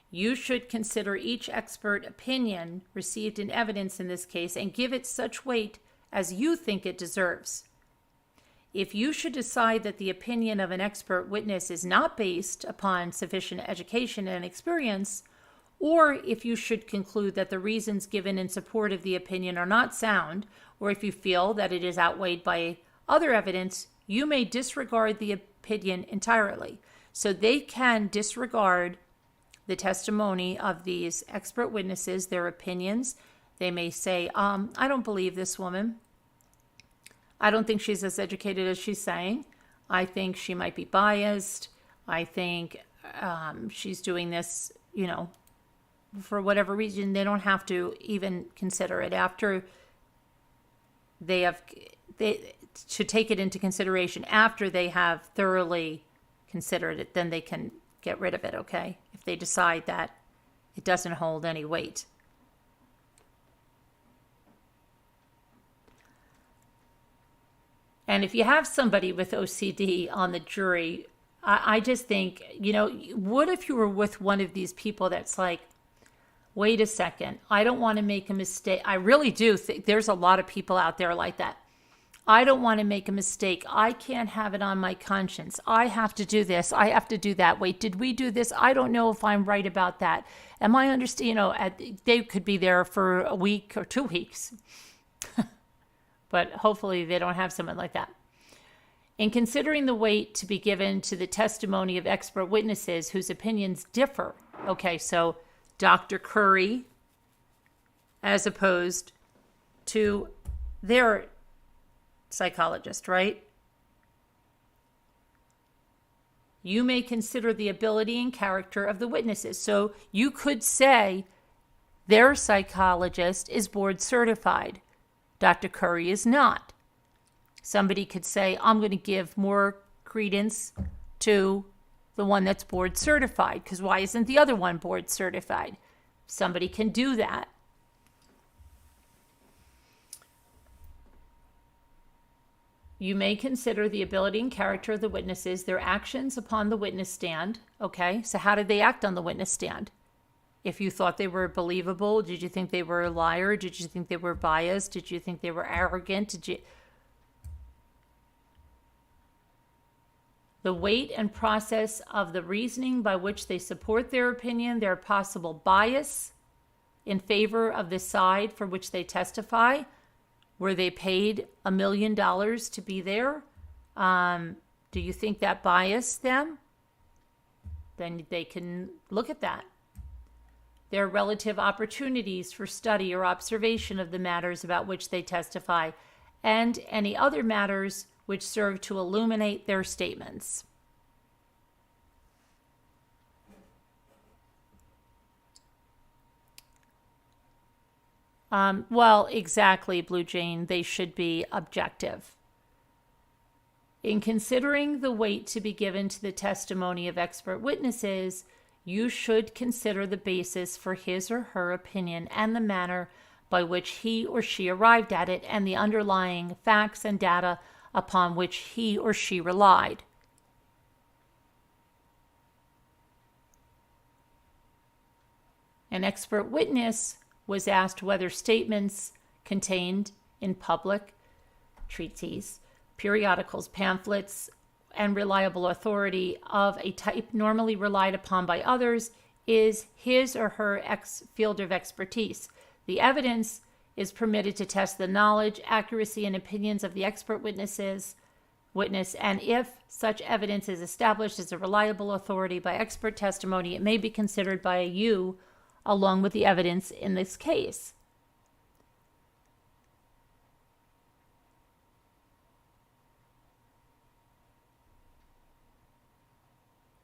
You should consider each expert opinion received in evidence in this case and give it such weight as you think it deserves. If you should decide that the opinion of an expert witness is not based upon sufficient education and experience, or if you should conclude that the reasons given in support of the opinion are not sound, or if you feel that it is outweighed by other evidence, you may disregard the opinion entirely. So they can disregard the testimony of these expert witnesses, their opinions. They may say, I don't believe this woman. I don't think she's as educated as she's saying. I think she might be biased. I think she's doing this, for whatever reason. They don't have to even consider it after they should take it into consideration after they have thoroughly considered it. Then they can get rid of it, okay? If they decide that it doesn't hold any weight. And if you have somebody with OCD on the jury, I just think, what if you were with one of these people that's like, wait a second, I don't want to make a mistake. I really do think there's a lot of people out there like that. I don't want to make a mistake. I can't have it on my conscience. I have to do this. I have to do that. Wait, did we do this? I don't know if I'm right about that. Am I understand? They could be there for a week or 2 weeks. But hopefully they don't have someone like that. In considering the weight to be given to the testimony of expert witnesses whose opinions differ, okay, so Dr. Curry as opposed to their psychologist, right? You may consider the ability and character of the witnesses. So you could say their psychologist is board certified. Dr. Curry is not. Somebody could say, I'm going to give more credence to the one that's board certified, because why isn't the other one board certified? Somebody can do that. You may consider the ability and character of the witnesses, their actions upon the witness stand. Okay, so how did they act on the witness stand? If you thought they were believable, did you think they were a liar? Did you think they were biased? Did you think they were arrogant? The weight and process of the reasoning by which they support their opinion, their possible bias in favor of the side for which they testify. Were they paid $1 million to be there? Do you think that biased them? Then they can look at that. Their relative opportunities for study or observation of the matters about which they testify, and any other matters which serve to illuminate their statements. Well, exactly, Blue Jane. They should be objective. In considering the weight to be given to the testimony of expert witnesses, you should consider the basis for his or her opinion and the manner by which he or she arrived at it and the underlying facts and data upon which he or she relied. An expert witness was asked whether statements contained in public treatises, periodicals, pamphlets, and reliable authority of a type normally relied upon by others is his or her field of expertise. The evidence is permitted to test the knowledge, accuracy, and opinions of the expert witness, and if such evidence is established as a reliable authority by expert testimony, it may be considered by you along with the evidence in this case.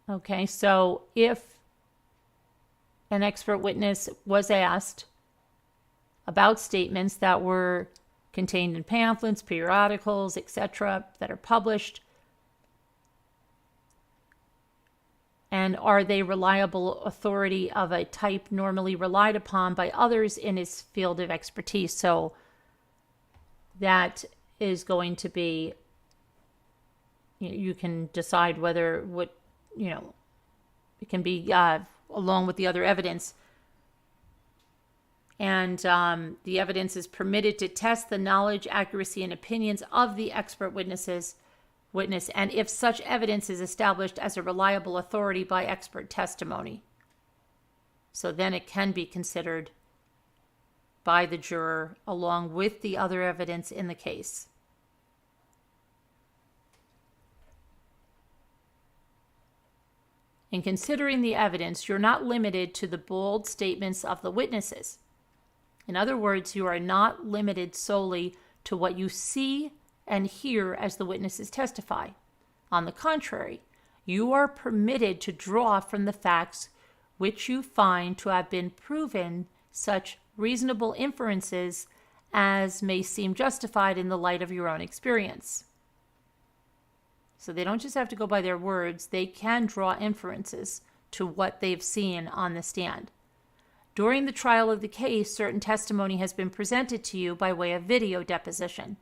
Okay, so if an expert witness was asked about statements that were contained in pamphlets, periodicals, etc., that are published, and are they reliable authority of a type normally relied upon by others in his field of expertise? So that is going to be, you can decide whether it can be along with the other evidence. And the evidence is permitted to test the knowledge, accuracy, and opinions of the expert witness, and if such evidence is established as a reliable authority by expert testimony. So then it can be considered by the juror along with the other evidence in the case. In considering the evidence, you're not limited to the bold statements of the witnesses. In other words, you are not limited solely to what you see and hear as the witnesses testify. On the contrary, you are permitted to draw from the facts which you find to have been proven such reasonable inferences as may seem justified in the light of your own experience. So they don't just have to go by their words, they can draw inferences to what they've seen on the stand. During the trial of the case, certain testimony has been presented to you by way of video deposition.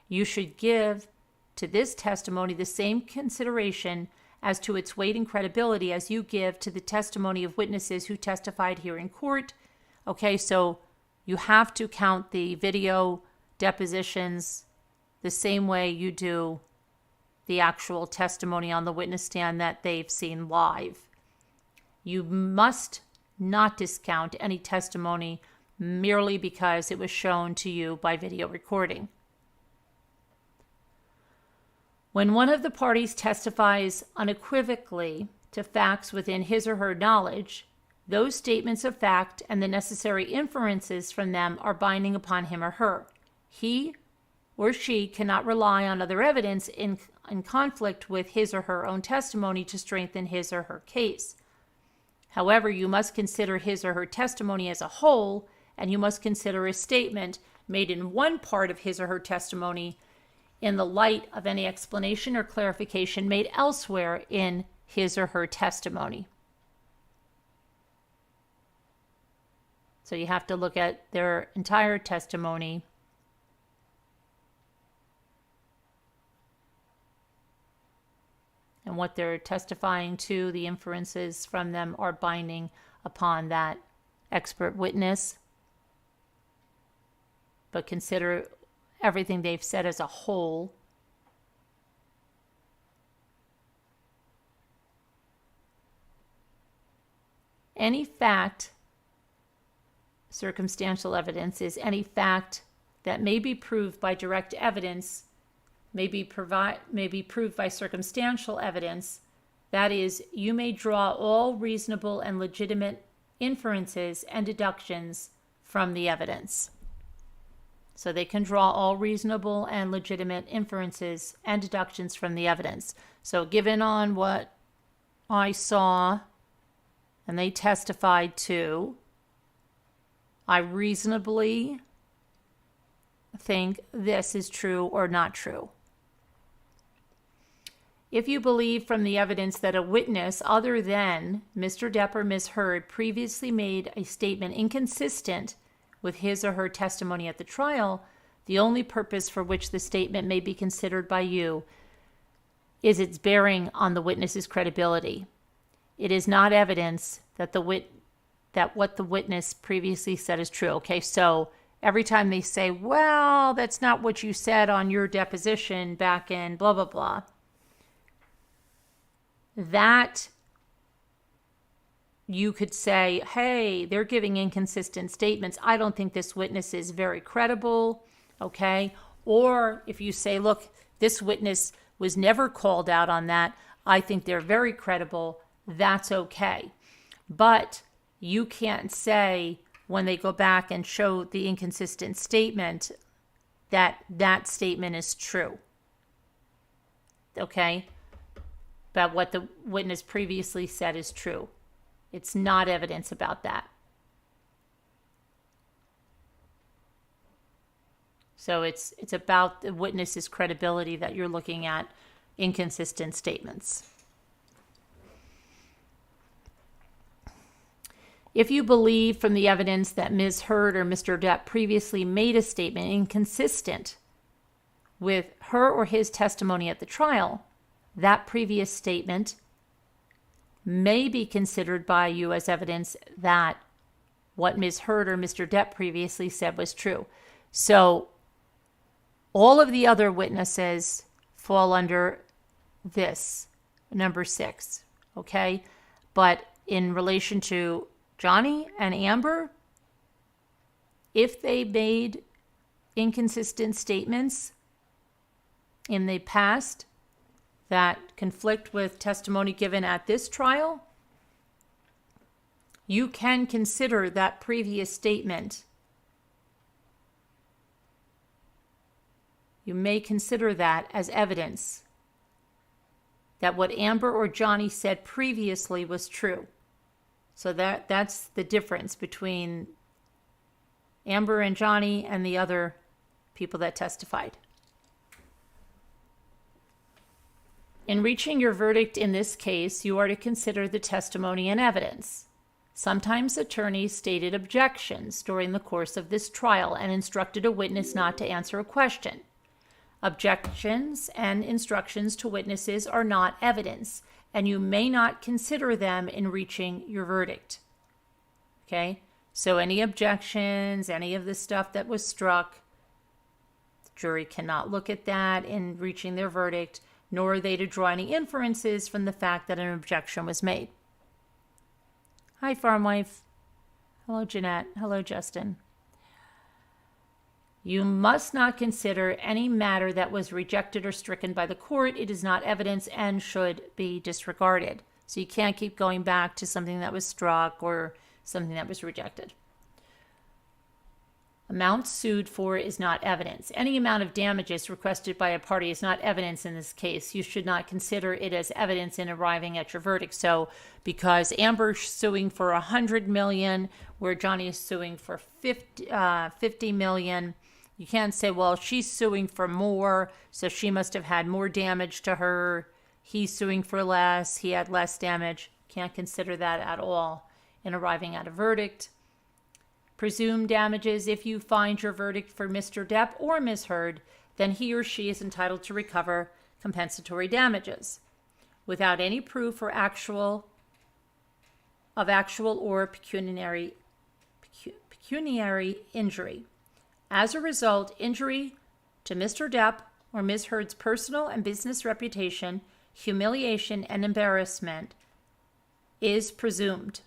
You should give to this testimony the same consideration as to its weight and credibility as you give to the testimony of witnesses who testified here in court. Okay, so you have to count the video depositions the same way you do the actual testimony on the witness stand that they've seen live. You must not discount any testimony merely because it was shown to you by video recording. When one of the parties testifies unequivocally to facts within his or her knowledge, those statements of fact and the necessary inferences from them are binding upon him or her. He or she cannot rely on other evidence in conflict with his or her own testimony to strengthen his or her case. However, you must consider his or her testimony as a whole, and you must consider a statement made in one part of his or her testimony in the light of any explanation or clarification made elsewhere in his or her testimony. So you have to look at their entire testimony and what they're testifying to, the inferences from them are binding upon that expert witness. But consider everything they've said as a whole. Any fact, circumstantial evidence, is any fact that may be proved by direct evidence, may be proved by circumstantial evidence. That is, you may draw all reasonable and legitimate inferences and deductions from the evidence. So they can draw all reasonable and legitimate inferences and deductions from the evidence. So given on what I saw and they testified to, I reasonably think this is true or not true. If you believe from the evidence that a witness other than Mr. Depp or Ms. Heard previously made a statement inconsistent with his or her testimony at the trial, the only purpose for which the statement may be considered by you is its bearing on the witness's credibility. It is not evidence that what the witness previously said is true. Okay, so every time they say, well, that's not what you said on your deposition back in blah, blah, blah, that you could say, hey, they're giving inconsistent statements. I don't think this witness is very credible, okay? Or if you say, look, this witness was never called out on that. I think they're very credible. That's okay. But you can't say when they go back and show the inconsistent statement that that statement is true, okay? But what the witness previously said is true. It's not evidence about that. So it's about the witness's credibility that you're looking at inconsistent statements. If you believe from the evidence that Ms. Heard or Mr. Depp previously made a statement inconsistent with her or his testimony at the trial, that previous statement may be considered by you as evidence that what Ms. Heard or Mr. Depp previously said was true. So all of the other witnesses fall under this, number 6, okay? But in relation to Johnny and Amber, if they made inconsistent statements in the past that conflict with testimony given at this trial, you can consider that previous statement. You may consider that as evidence that what Amber or Johnny said previously was true. So that's the difference between Amber and Johnny and the other people that testified. In reaching your verdict in this case, you are to consider the testimony and evidence. Sometimes attorneys stated objections during the course of this trial and instructed a witness not to answer a question. Objections and instructions to witnesses are not evidence, and you may not consider them in reaching your verdict. Okay? So any objections, any of the stuff that was struck, the jury cannot look at that in reaching their verdict, nor are they to draw any inferences from the fact that an objection was made. Hi, Farm Wife. Hello, Jeanette. Hello, Justin. You must not consider any matter that was rejected or stricken by the court. It is not evidence and should be disregarded. So you can't keep going back to something that was struck or something that was rejected. Amount sued for is not evidence. Any amount of damages requested by a party is not evidence in this case. You should not consider it as evidence in arriving at your verdict. So because Amber's suing for $100 million, where Johnny is suing for $50 million, you can't say, well, she's suing for more, so she must have had more damage to her. He's suing for less. He had less damage. Can't consider that at all in arriving at a verdict. Presume damages. If you find your verdict for Mr. Depp or Ms. Heard, then he or she is entitled to recover compensatory damages without any proof or actual or pecuniary injury. As a result, injury to Mr. Depp or Ms. Heard's personal and business reputation, humiliation, and embarrassment is presumed.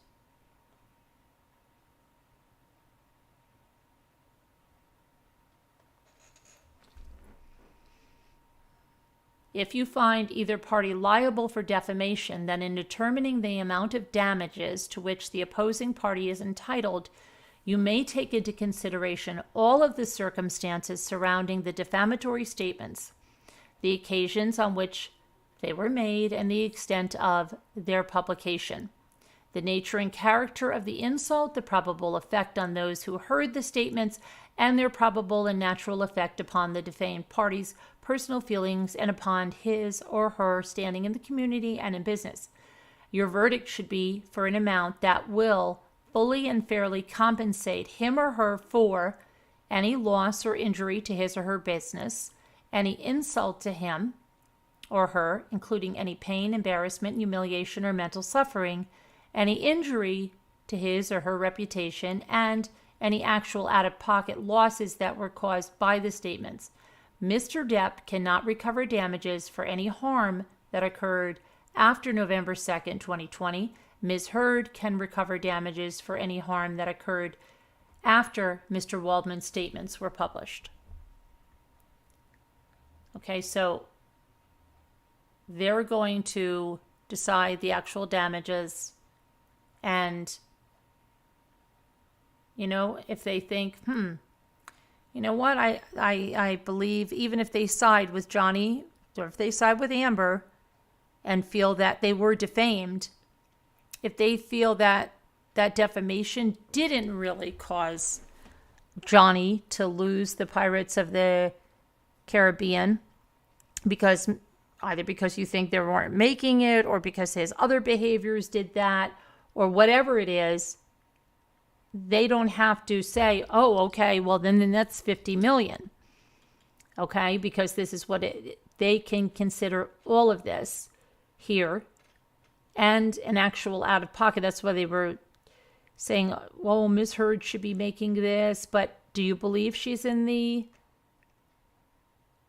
If you find either party liable for defamation, then in determining the amount of damages to which the opposing party is entitled, you may take into consideration all of the circumstances surrounding the defamatory statements, the occasions on which they were made, and the extent of their publication, the nature and character of the insult, the probable effect on those who heard the statements, and their probable and natural effect upon the defamed party's personal feelings and upon his or her standing in the community and in business. Your verdict should be for an amount that will fully and fairly compensate him or her for any loss or injury to his or her business, any insult to him or her, including any pain, embarrassment, humiliation, or mental suffering, any injury to his or her reputation, and any actual out-of-pocket losses that were caused by the statements. Mr. Depp cannot recover damages for any harm that occurred after November 2nd, 2020. Ms. Heard can recover damages for any harm that occurred after Mr. Waldman's statements were published. Okay, so they're going to decide the actual damages, and if they think, you know what, I believe even if they side with Johnny or if they side with Amber and feel that they were defamed, if they feel that that defamation didn't really cause Johnny to lose the Pirates of the Caribbean, because you think they weren't making it, or because his other behaviors did that, or whatever it is, they don't have to say, oh, okay, well, then that's $50 million. Okay, because this is what they can consider all of this here and an actual out of pocket. That's why they were saying, well, Ms. Heard should be making this, but do you believe she's in the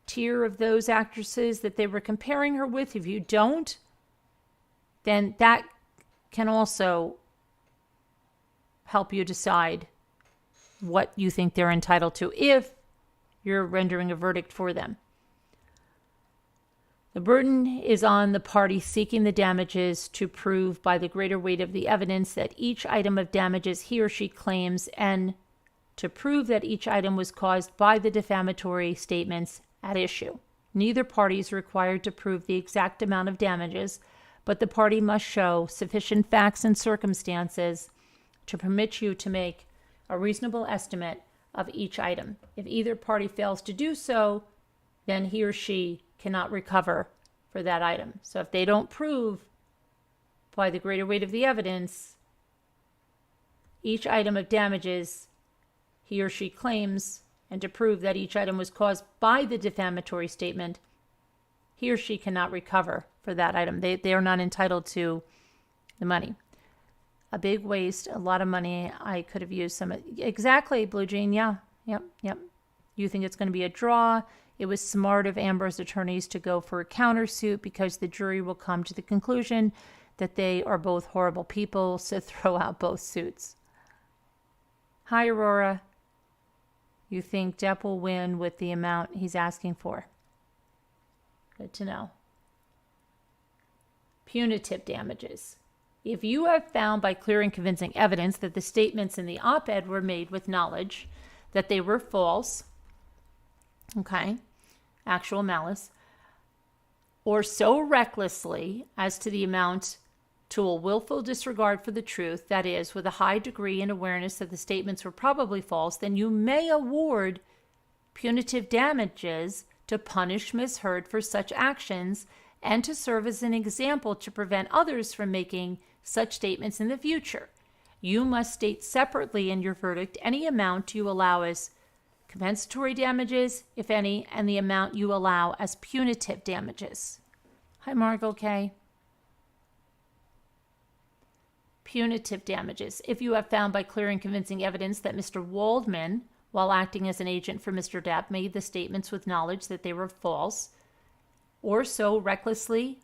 tier of those actresses that they were comparing her with? If you don't, then that can also help you decide what you think they're entitled to if you're rendering a verdict for them. The burden is on the party seeking the damages to prove by the greater weight of the evidence that each item of damages he or she claims, and to prove that each item was caused by the defamatory statements at issue. Neither party is required to prove the exact amount of damages, but the party must show sufficient facts and circumstances to permit you to make a reasonable estimate of each item. If either party fails to do so, then he or she cannot recover for that item. So if they don't prove by the greater weight of the evidence each item of damages he or she claims, and to prove that each item was caused by the defamatory statement, he or she cannot recover for that item. They are not entitled to the money. A big waste, a lot of money. I could have used some. Exactly, Blue Jean. Yeah. Yep. You think it's going to be a draw. It was smart of Amber's attorneys to go for a countersuit because the jury will come to the conclusion that they are both horrible people, so throw out both suits. Hi, Aurora. You think Depp will win with the amount he's asking for? Good to know. Punitive damages. If you have found by clear and convincing evidence that the statements in the op-ed were made with knowledge that they were false, okay, actual malice, or so recklessly as to the amount to a willful disregard for the truth, that is, with a high degree and awareness that the statements were probably false, then you may award punitive damages to punish Ms. Heard for such actions and to serve as an example to prevent others from making such statements in the future. You must state separately in your verdict any amount you allow as compensatory damages, if any, and the amount you allow as punitive damages. Hi, Margot K. Punitive damages. If you have found by clear and convincing evidence that Mr. Waldman, while acting as an agent for Mr. Depp, made the statements with knowledge that they were false, or so recklessly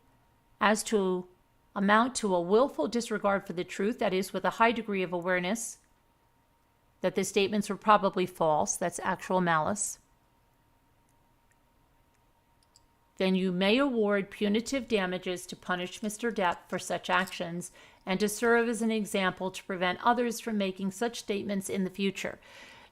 as to amount to a willful disregard for the truth, that is, with a high degree of awareness that the statements were probably false, that's actual malice, then you may award punitive damages to punish Mr. Depp for such actions and to serve as an example to prevent others from making such statements in the future.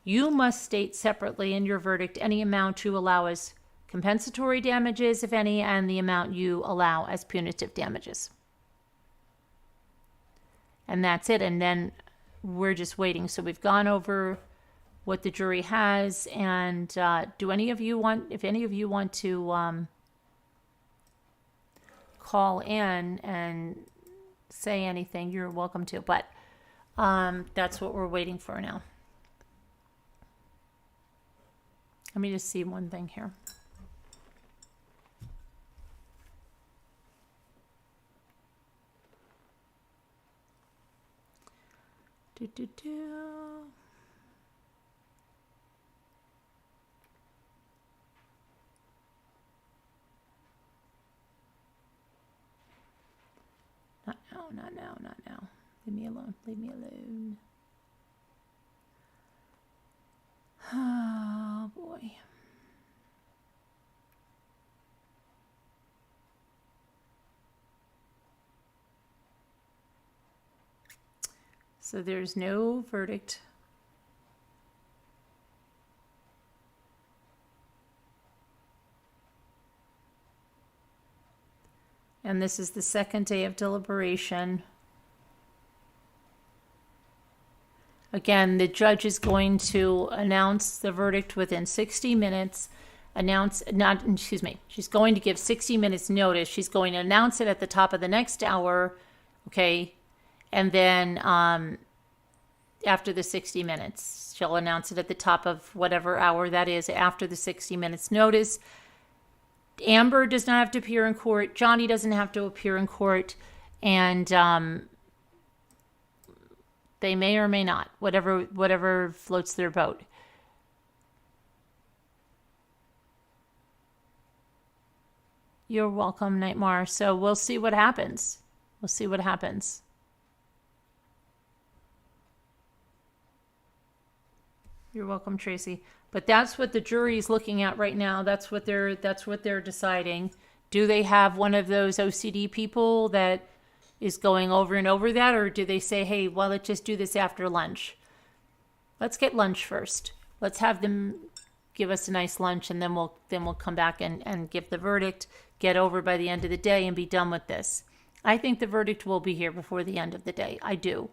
You must state separately in your verdict any amount you allow as compensatory damages, if any, and the amount you allow as punitive damages. And that's it. And then we're just waiting. So we've gone over what the jury has. And do any of you want, if any of you want to call in and say anything, you're welcome to. But that's what we're waiting for now. Let me just see one thing here. Not now, not now, not now. Leave me alone. Leave me alone. Oh, boy. So there's no verdict. And this is the second day of deliberation. Again, the judge is going to announce the verdict within 60 minutes. She's going to give 60 minutes notice. She's going to announce it at the top of the next hour, okay? And then after the 60 minutes, she'll announce it at the top of whatever hour that is after the 60 minutes notice. Amber does not have to appear in court. Johnny doesn't have to appear in court. And they may or may not, whatever floats their boat. You're welcome, Nightmare. So we'll see what happens. We'll see what happens. You're welcome, Tracy. But that's what the jury is looking at right now. That's what they're deciding. Do they have one of those OCD people that is going over and over that, or do they say, hey, well, let's just do this after lunch? Let's get lunch first. Let's have them give us a nice lunch, and then we'll come back and give the verdict, get over by the end of the day, and be done with this. I think the verdict will be here before the end of the day. I do.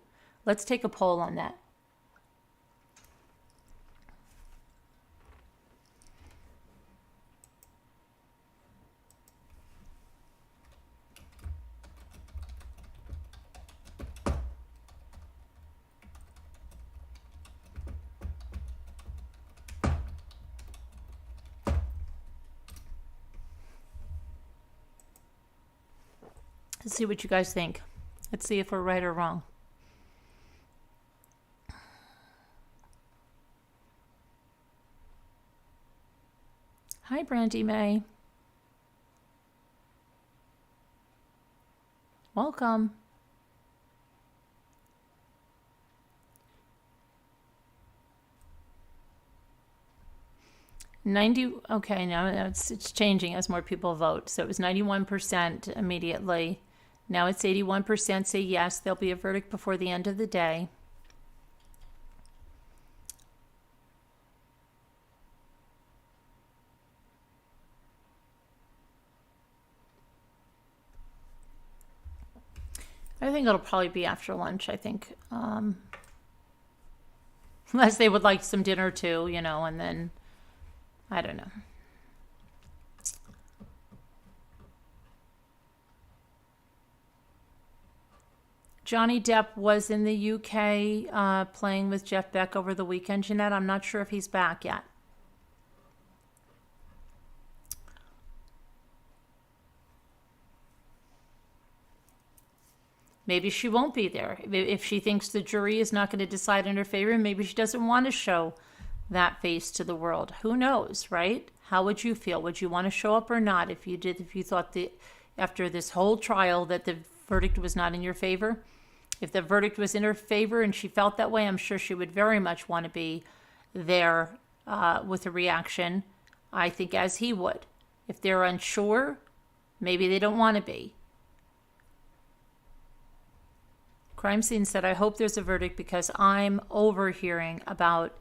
Let's take a poll on that. Let's see what you guys think. Let's see if we're right or wrong. Hi, Brandy May. Welcome. Okay, now it's changing as more people vote. So it was 91% immediately. Now it's 81% say yes, there'll be a verdict before the end of the day. I think it'll probably be after lunch, I think. Unless they would like some dinner too, and then, I don't know. Johnny Depp was in the UK playing with Jeff Beck over the weekend, Jeanette. I'm not sure if he's back yet. Maybe she won't be there. If she thinks the jury is not going to decide in her favor, maybe she doesn't want to show that face to the world. Who knows, right? How would you feel? Would you want to show up or not if you thought after this whole trial that the verdict was not in your favor? If the verdict was in her favor and she felt that way, I'm sure she would very much want to be there with a reaction, I think, as he would. If they're unsure, maybe they don't want to be. Crime Scene said, I hope there's a verdict because I'm overhearing about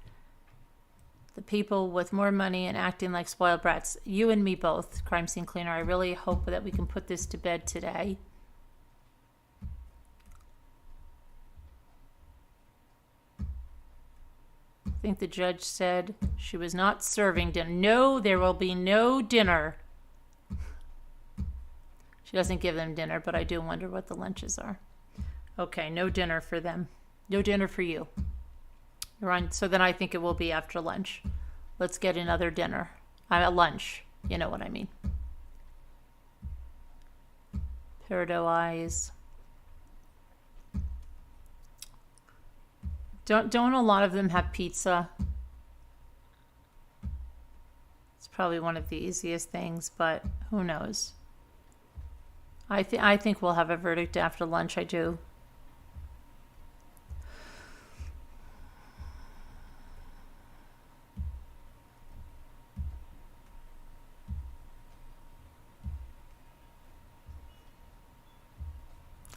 the people with more money and acting like spoiled brats. You and me both, Crime Scene Cleaner. I really hope that we can put this to bed today. I think the judge said she was not serving dinner. No, there will be no dinner. She doesn't give them dinner, but I do wonder what the lunches are. Okay, no dinner for them. No dinner for you. You're on. So then I think it will be after lunch. Let's get another dinner. Lunch. You know what I mean. Peridot eyes. Don't a lot of them have pizza? It's probably one of the easiest things, but who knows? I think we'll have a verdict after lunch. I do.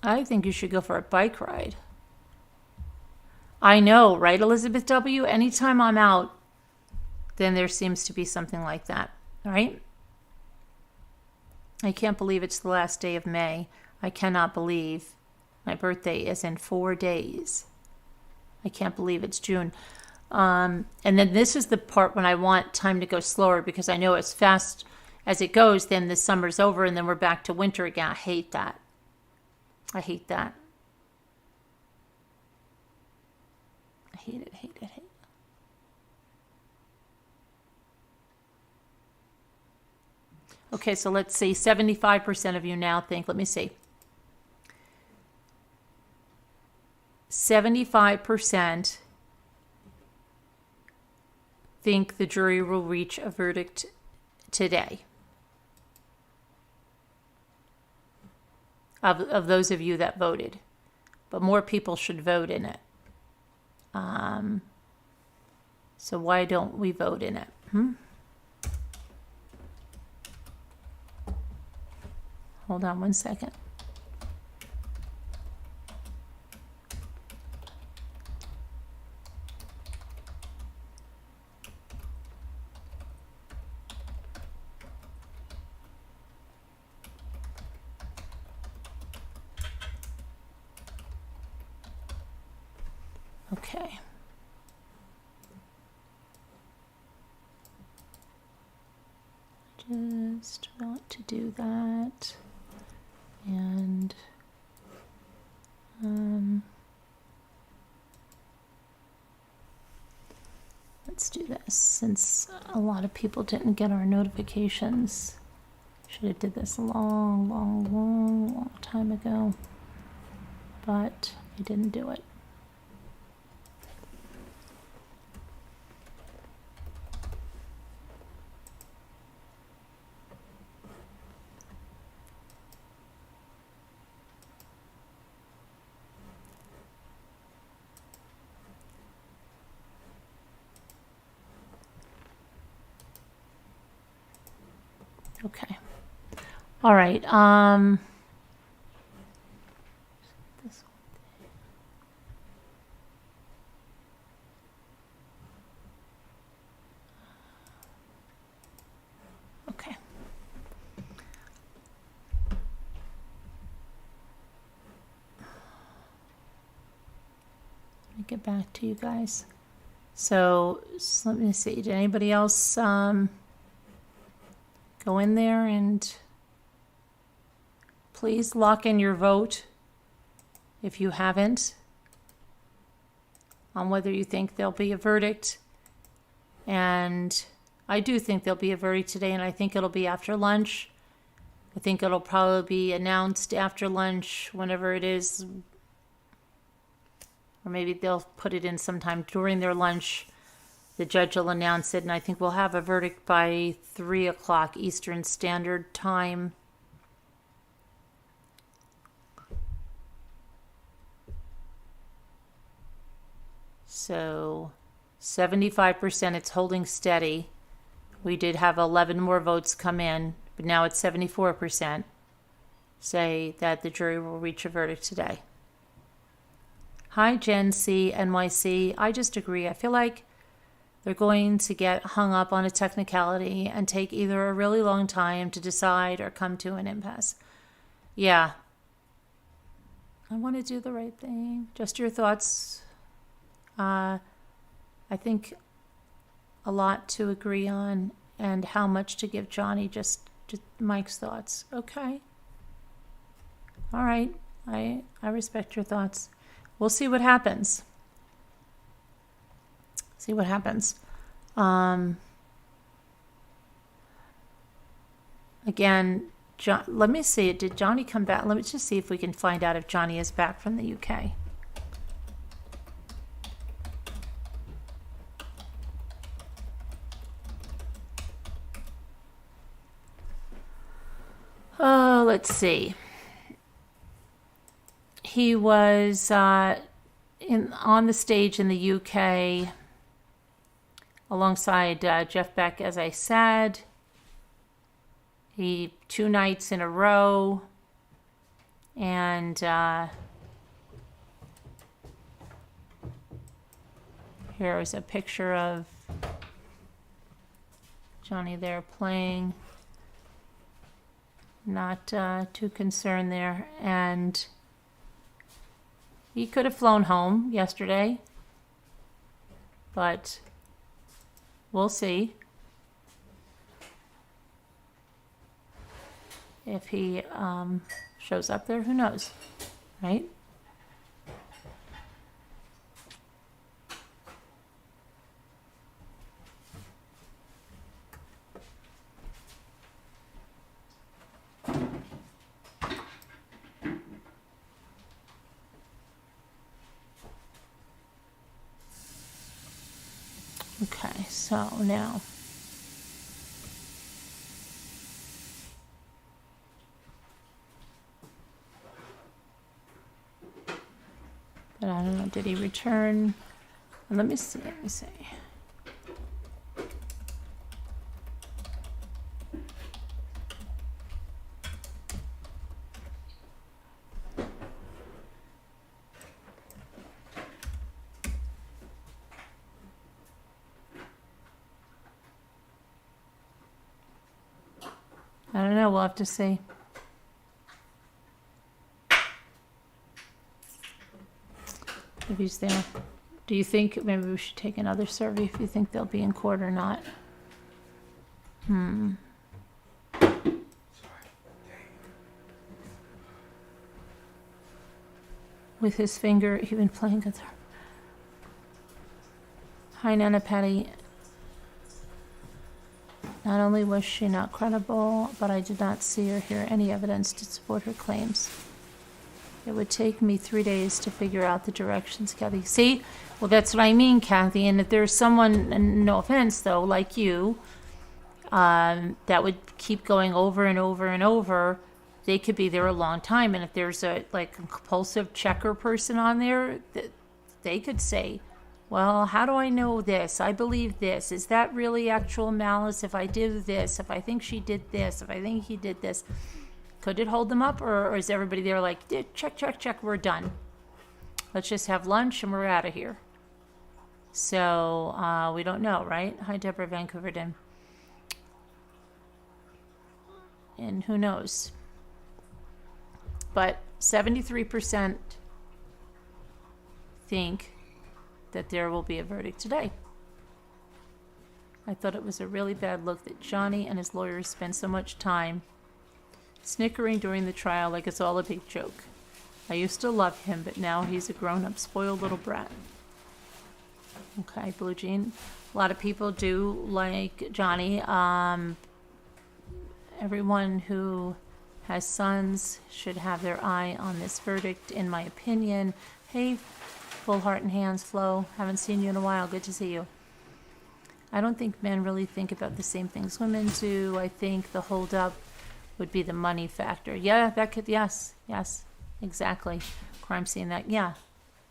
I think you should go for a bike ride. I know, right, Elizabeth W? Anytime I'm out, then there seems to be something like that, right? I can't believe it's the last day of May. I cannot believe my birthday is in 4 days. I can't believe it's June. And then this is the part when I want time to go slower, because I know as fast as it goes, then the summer's over and then we're back to winter again. I hate that. I hate that. I hate it, hate it, hate it. Okay, so let's see. 75% of you now think, let me see. 75% think the jury will reach a verdict today. Of those of you that voted. But more people should vote in it. So why don't we vote in it? Hold on one second. Okay. Just want to do that. And let's do this since a lot of people didn't get our notifications. Should have did this a long time ago, but I didn't do it. Okay. All right. This one. Okay. Let me get back to you guys. So let me see. Did anybody else go in there and please lock in your vote if you haven't on whether you think there'll be a verdict. And I do think there'll be a verdict today, and I think it'll be after lunch. I think it'll probably be announced after lunch, whenever it is, or maybe they'll put it in sometime during their lunch. The judge will announce it, and I think we'll have a verdict by 3 o'clock Eastern Standard Time. So 75%, it's holding steady. We did have 11 more votes come in, but now it's 74% say that the jury will reach a verdict today. Hi, Gen C, NYC. I just agree. I feel like they're going to get hung up on a technicality and take either a really long time to decide or come to an impasse. Yeah. I want to do the right thing. Just your thoughts. I I think a lot to agree on, and how much to give Johnny, just Mike's thoughts. Okay. All right. I respect your thoughts. We'll see what happens. See what happens. Again, let me see. Did Johnny come back? Let me just see if we can find out if Johnny is back from the UK. Oh, let's see. He was on the stage in the UK alongside Jeff Beck, as I said. He 2 nights in a row, and here is a picture of Johnny there playing. Not too concerned there, and he could have flown home yesterday, but we'll see if he shows up there. Who knows, right? Okay, so now but I don't know, did he return? Let me see. I don't know, we'll have to see. If he's there. Do you think maybe we should take another survey if you think they'll be in court or not? With his finger, he's been playing guitar. Hi, Nana Patty. Not only was she not credible, but I did not see or hear any evidence to support her claims. It would take me 3 days to figure out the directions, Kathy. See? Well, that's what I mean, Kathy. And if there's someone, and no offense, though, like you, that would keep going over and over and over, they could be there a long time. And if there's a compulsive checker person on there, they could say, well, how do I know this? I believe this. Is that really actual malice? If I did this, if I think she did this, if I think he did this, could it hold them up? Or is everybody there like, check, we're done. Let's just have lunch and we're out of here. So we don't know, right? Hi, Deborah, Vancouver, Den. And who knows? But 73% think that there will be a verdict today. I thought it was a really bad look that Johnny and his lawyers spent so much time snickering during the trial like it's all a big joke. I used to love him, but now he's a grown-up, spoiled little brat. Okay, Blue Jean. A lot of people do like Johnny. Everyone who has sons should have their eye on this verdict, in my opinion. Hey, Full Heart and Hands, Flo. Haven't seen you in a while. Good to see you. I don't think men really think about the same things women do. I think the holdup would be the money factor. Yeah, that could, yes, exactly. Crime scene, that, yeah.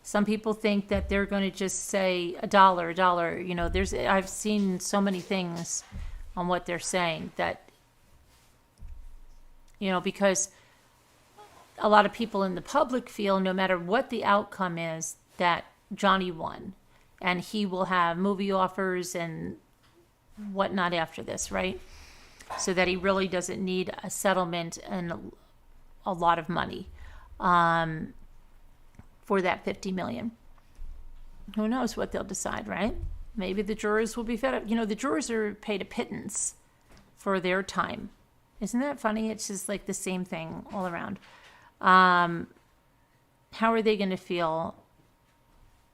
Some people think that they're going to just say a dollar. You know, I've seen so many things on what they're saying that, you know, because a lot of people in the public feel no matter what the outcome is, that Johnny won. And he will have movie offers and whatnot after this, right? So that he really doesn't need a settlement and a lot of money for that $50 million. Who knows what they'll decide, right? Maybe the jurors will be fed up. You know, the jurors are paid a pittance for their time. Isn't that funny? It's just like the same thing all around. How are they going to feel?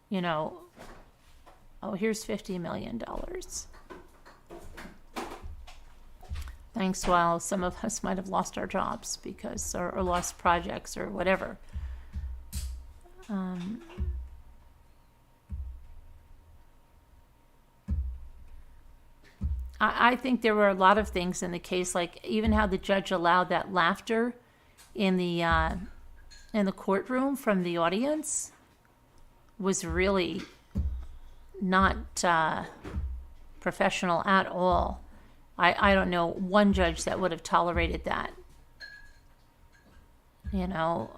You know, oh, here's $50 million. Thanks, while some of us might have lost our jobs because, or lost projects or whatever. I think there were a lot of things in the case, like even how the judge allowed that laughter in the courtroom from the audience was really not professional at all. I don't know one judge that would have tolerated that. You know,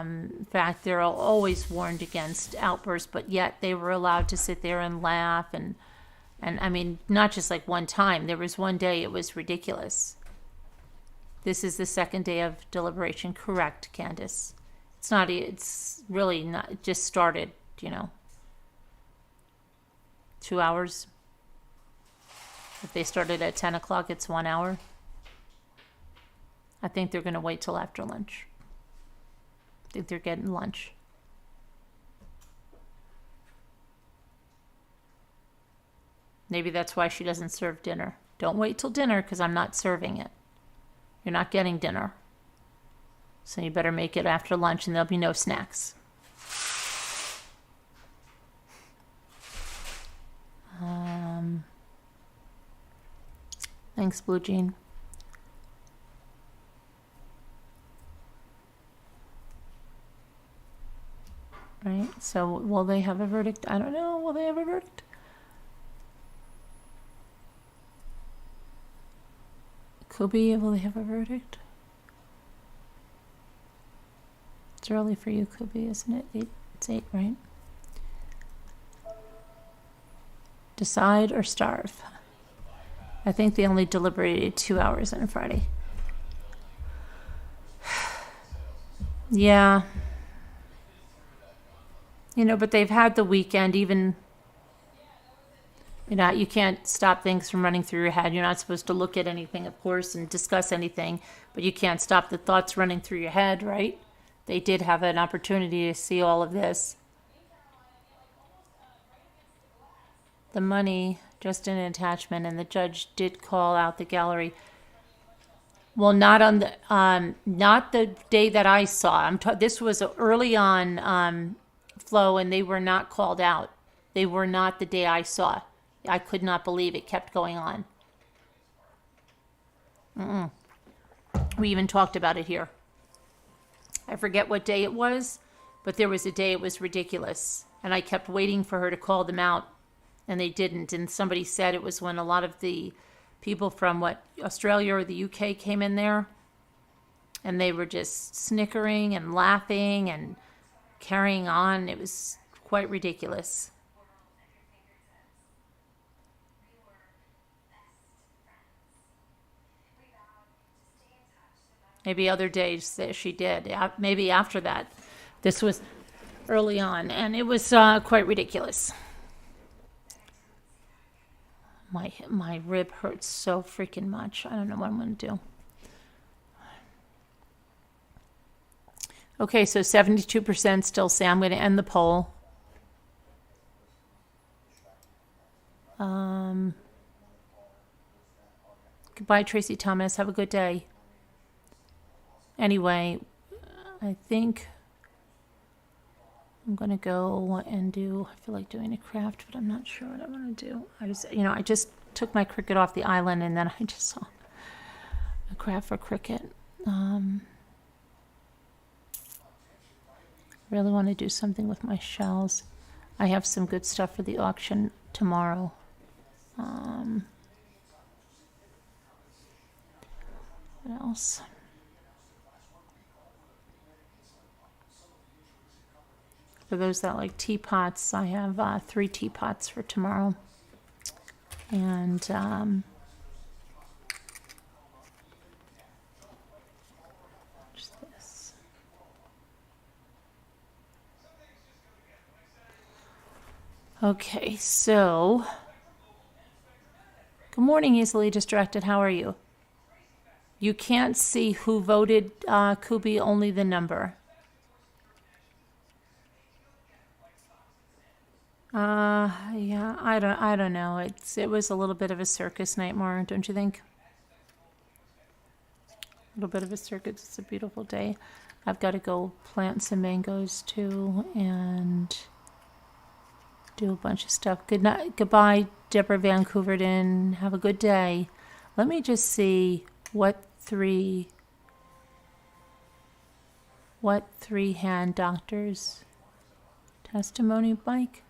in fact, they're always warned against outbursts, but yet they were allowed to sit there and laugh. And I mean, not just like one time. There was one day it was ridiculous. This is the second day of deliberation. Correct, Candace. It's really not, it just started, you know. 2 hours. If they started at 10 o'clock, it's 1 hour. I think they're going to wait till after lunch. I think they're getting lunch. Maybe that's why she doesn't serve dinner. Don't wait till dinner because I'm not serving it. You're not getting dinner. So you better make it after lunch and there'll be no snacks. Thanks, Blue Jean. Right, so will they have a verdict? I don't know. Will they have a verdict? Kubi, will they have a verdict? It's early for you, Kubi, isn't it? It's 8, right? Decide or starve. I think they only deliberated 2 hours on a Friday. Yeah. You know, but they've had the weekend. Even, you know, you can't stop things from running through your head. You're not supposed to look at anything, of course, and discuss anything, but you can't stop the thoughts running through your head, right? They did have an opportunity to see all of this. The money, just an attachment, and the judge did call out the gallery. Well, not on the not the day that I saw. This was early on flow, and they were not called out. They were not the day I saw. I could not believe it kept going on. We even talked about it here. I forget what day it was, but there was a day it was ridiculous, and I kept waiting for her to call them out. And they didn't. And somebody said it was when a lot of the people from Australia or the UK came in there. And they were just snickering and laughing and carrying on. It was quite ridiculous. Maybe other days that she did. Maybe after that. This was early on. And it was quite ridiculous. My rib hurts so freaking much. I don't know what I'm going to do. Okay, so 72% still say. I'm going to end the poll. Goodbye, Tracy Thomas. Have a good day. Anyway, I think I'm going to go and do, I feel like doing a craft, but I'm not sure what I want to do. I just took my cricket off the island and then I just saw a craft for cricket. Really want to do something with my shells. I have some good stuff for the auction tomorrow. What else? For those that like teapots, I have 3 teapots for tomorrow. And just this. Okay, so Good morning, easily distracted. How are you? You can't see who voted, Kubi, only the number. Yeah, I don't know. It was a little bit of a circus nightmare, don't you think? A little bit of a circus. It's a beautiful day. I've got to go plant some mangoes too and do a bunch of stuff. Good night. Goodbye, Deborah Vancouverton. Have a good day. Let me just see what three hand doctors testimony, Mike.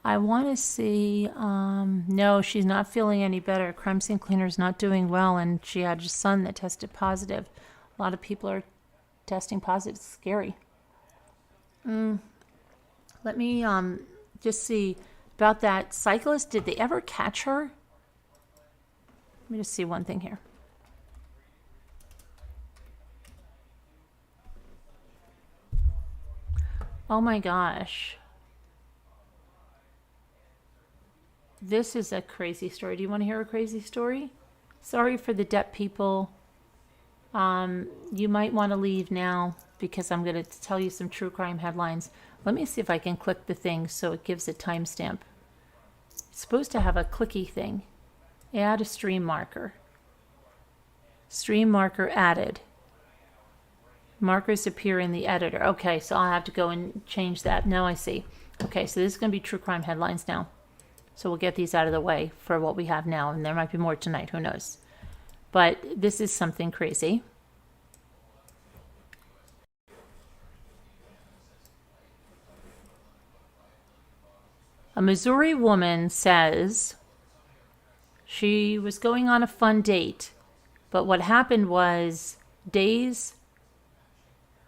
I want to see, no, she's not feeling any better. Crime scene cleaner's not doing well, and she had a son that tested positive. A lot of people are testing positive. It's scary. Let me just see about that cyclist. Did they ever catch her? Let me just see one thing here. Oh my gosh. This is a crazy story. Do you want to hear a crazy story? Sorry for the Depp people. You might want to leave now because I'm going to tell you some true crime headlines. Let me see if I can click the thing so it gives a timestamp. It's supposed to have a clicky thing. Add a stream marker. Stream marker added. Markers appear in the editor. Okay, so I'll have to go and change that. Now I see. Okay, so this is going to be true crime headlines now. So we'll get these out of the way for what we have now, and there might be more tonight, who knows. But this is something crazy. A Missouri woman says she was going on a fun date, but what happened was days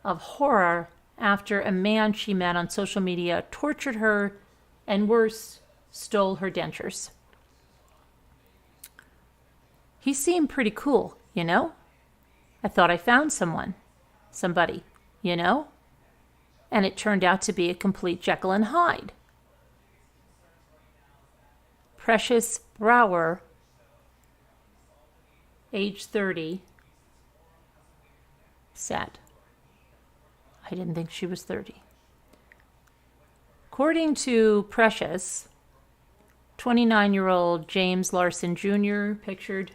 of horror after a man she met on social media tortured her and worse, stole her dentures. He seemed pretty cool, you know? I thought I found somebody, you know? And it turned out to be a complete Jekyll and Hyde. Precious Brower, age 30, said, I didn't think she was 30. According to Precious, 29-year-old James Larson Jr., pictured,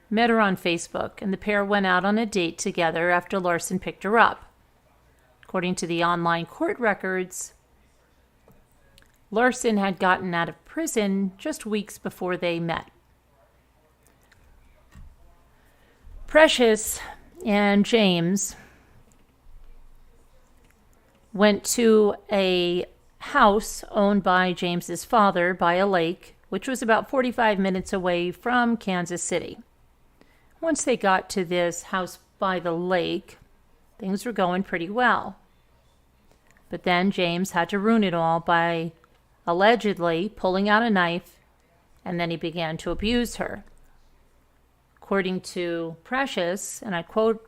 met her on Facebook, and the pair went out on a date together after Larson picked her up. According to the online court records, Larson had gotten out of prison just weeks before they met. Precious and James went to a house owned by James's father by a lake, which was about 45 minutes away from Kansas City. Once they got to this house by the lake, things were going pretty well. But then James had to ruin it all by allegedly pulling out a knife, and then he began to abuse her. According to Precious, and I quote,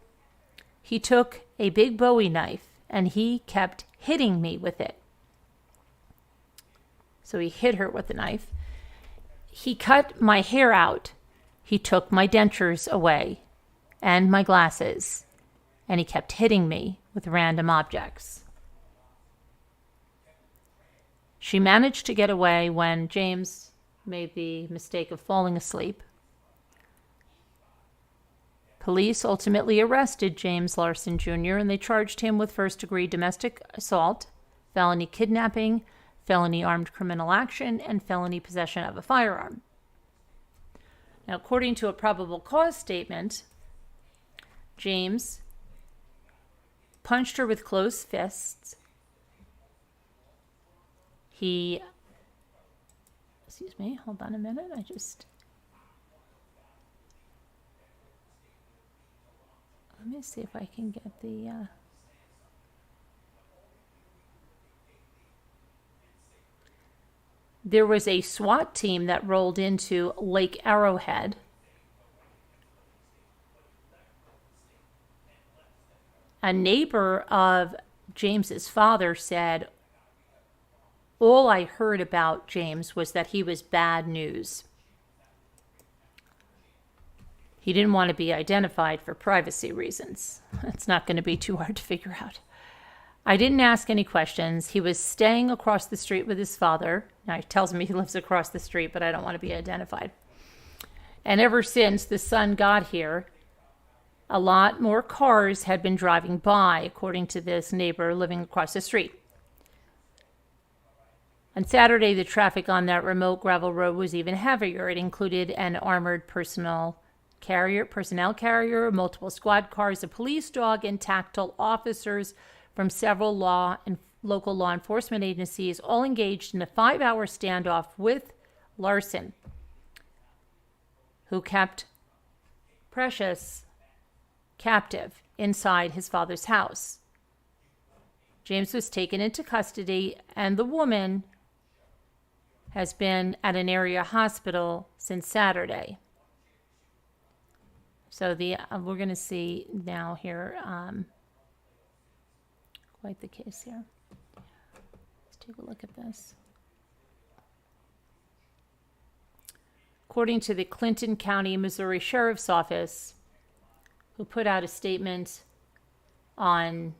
he took a big Bowie knife and he kept hitting me with it. So he hit her with the knife. He cut my hair out. He took my dentures away and my glasses, and he kept hitting me with random objects. She managed to get away when James made the mistake of falling asleep. Police ultimately arrested James Larson Jr., and they charged him with first-degree domestic assault, felony kidnapping, felony armed criminal action, and felony possession of a firearm. Now, according to a probable cause statement, James punched her with closed fists. Excuse me, hold on a minute. Let me see if I can get the, There was a SWAT team that rolled into Lake Arrowhead. A neighbor of James's father said All I heard about James was that he was bad news. He didn't want to be identified for privacy reasons. It's not going to be too hard to figure out. I didn't ask any questions. He was staying across the street with his father. Now, he tells me he lives across the street, but I don't want to be identified. And ever since the son got here, a lot more cars had been driving by, according to this neighbor living across the street. On Saturday, the traffic on that remote gravel road was even heavier. It included an armored personnel carrier, multiple squad cars, a police dog, and tactile officers from several local law enforcement agencies, all engaged in a 5-hour standoff with Larson, who kept Precious captive inside his father's house. James was taken into custody, and the woman has been at an area hospital since Saturday. So we're going to see now here quite the case here. Let's take a look at this. According to the Clinton County, Missouri Sheriff's Office, who put out a statement on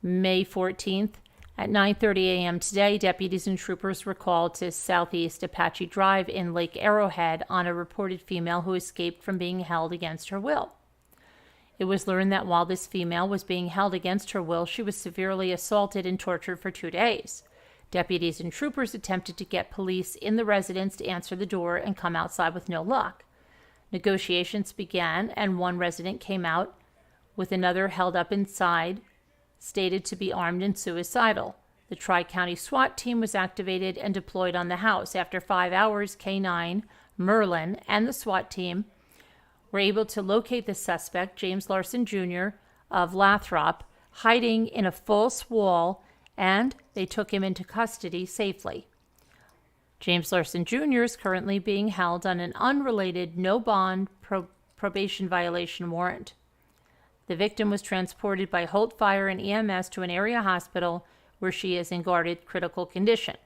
May 14th, at 9:30 a.m. today, deputies and troopers were called to Southeast Apache Drive in Lake Arrowhead on a reported female who escaped from being held against her will. It was learned that while this female was being held against her will, she was severely assaulted and tortured for 2 days. Deputies and troopers attempted to get police in the residence to answer the door and come outside with no luck. Negotiations began, and one resident came out with another held up inside, stated to be armed and suicidal. The Tri-County SWAT team was activated and deployed on the house. After 5 hours, K-9, Merlin, and the SWAT team were able to locate the suspect, James Larson Jr. of Lathrop, hiding in a false wall, and they took him into custody safely. James Larson Jr. is currently being held on an unrelated no-bond probation violation warrant. The victim was transported by Holt Fire and EMS to an area hospital where she is in guarded critical condition.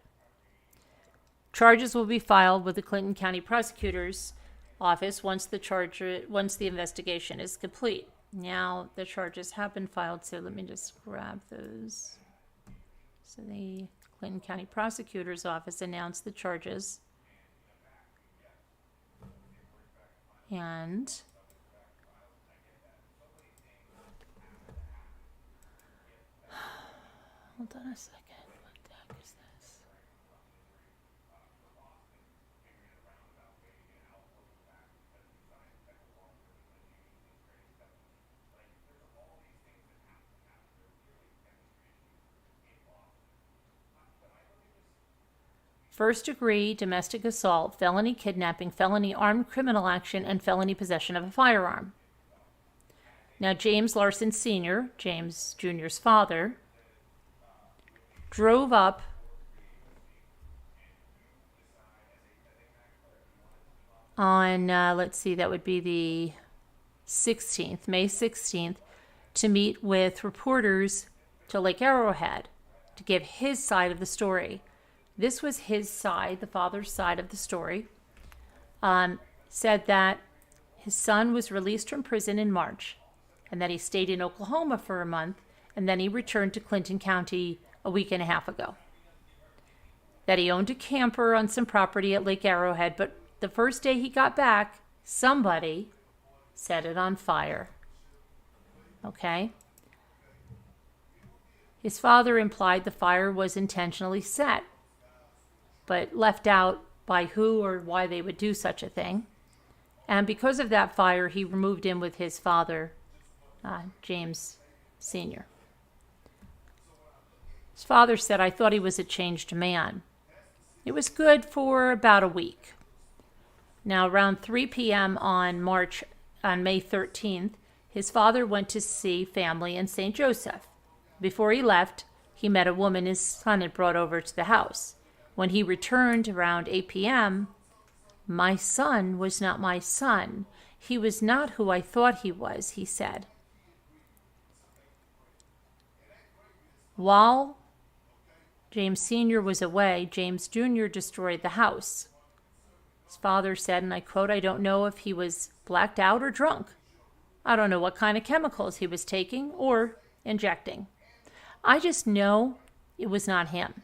Charges will be filed with the Clinton County Prosecutor's Office once the investigation is complete. Now, the charges have been filed, so let me just grab those. So the Clinton County Prosecutor's Office announced the charges. And hold on a second. What the heck is this? First-degree domestic assault, felony kidnapping, felony armed criminal action, and felony possession of a firearm. Now, James Larson Sr., James Jr.'s father, drove up on, that would be the 16th, May 16th, to meet with reporters to Lake Arrowhead to give his side of the story. This was his side, the father's side of the story. Said that his son was released from prison in March and that he stayed in Oklahoma for a month and then he returned to Clinton County a week and a half ago. That he owned a camper on some property at Lake Arrowhead, but the first day he got back, somebody set it on fire. Okay? His father implied the fire was intentionally set, but left out by who or why they would do such a thing. And because of that fire, he moved in with his father, James Sr. His father said, "I thought he was a changed man." It was good for about a week. Now, around 3 p.m. on May 13th, his father went to see family in St. Joseph. Before he left, he met a woman his son had brought over to the house. When he returned around 8 p.m., "My son was not my son. He was not who I thought he was," he said. While James Sr. was away, James Jr. destroyed the house. His father said, and I quote, "I don't know if he was blacked out or drunk. I don't know what kind of chemicals he was taking or injecting. I just know it was not him."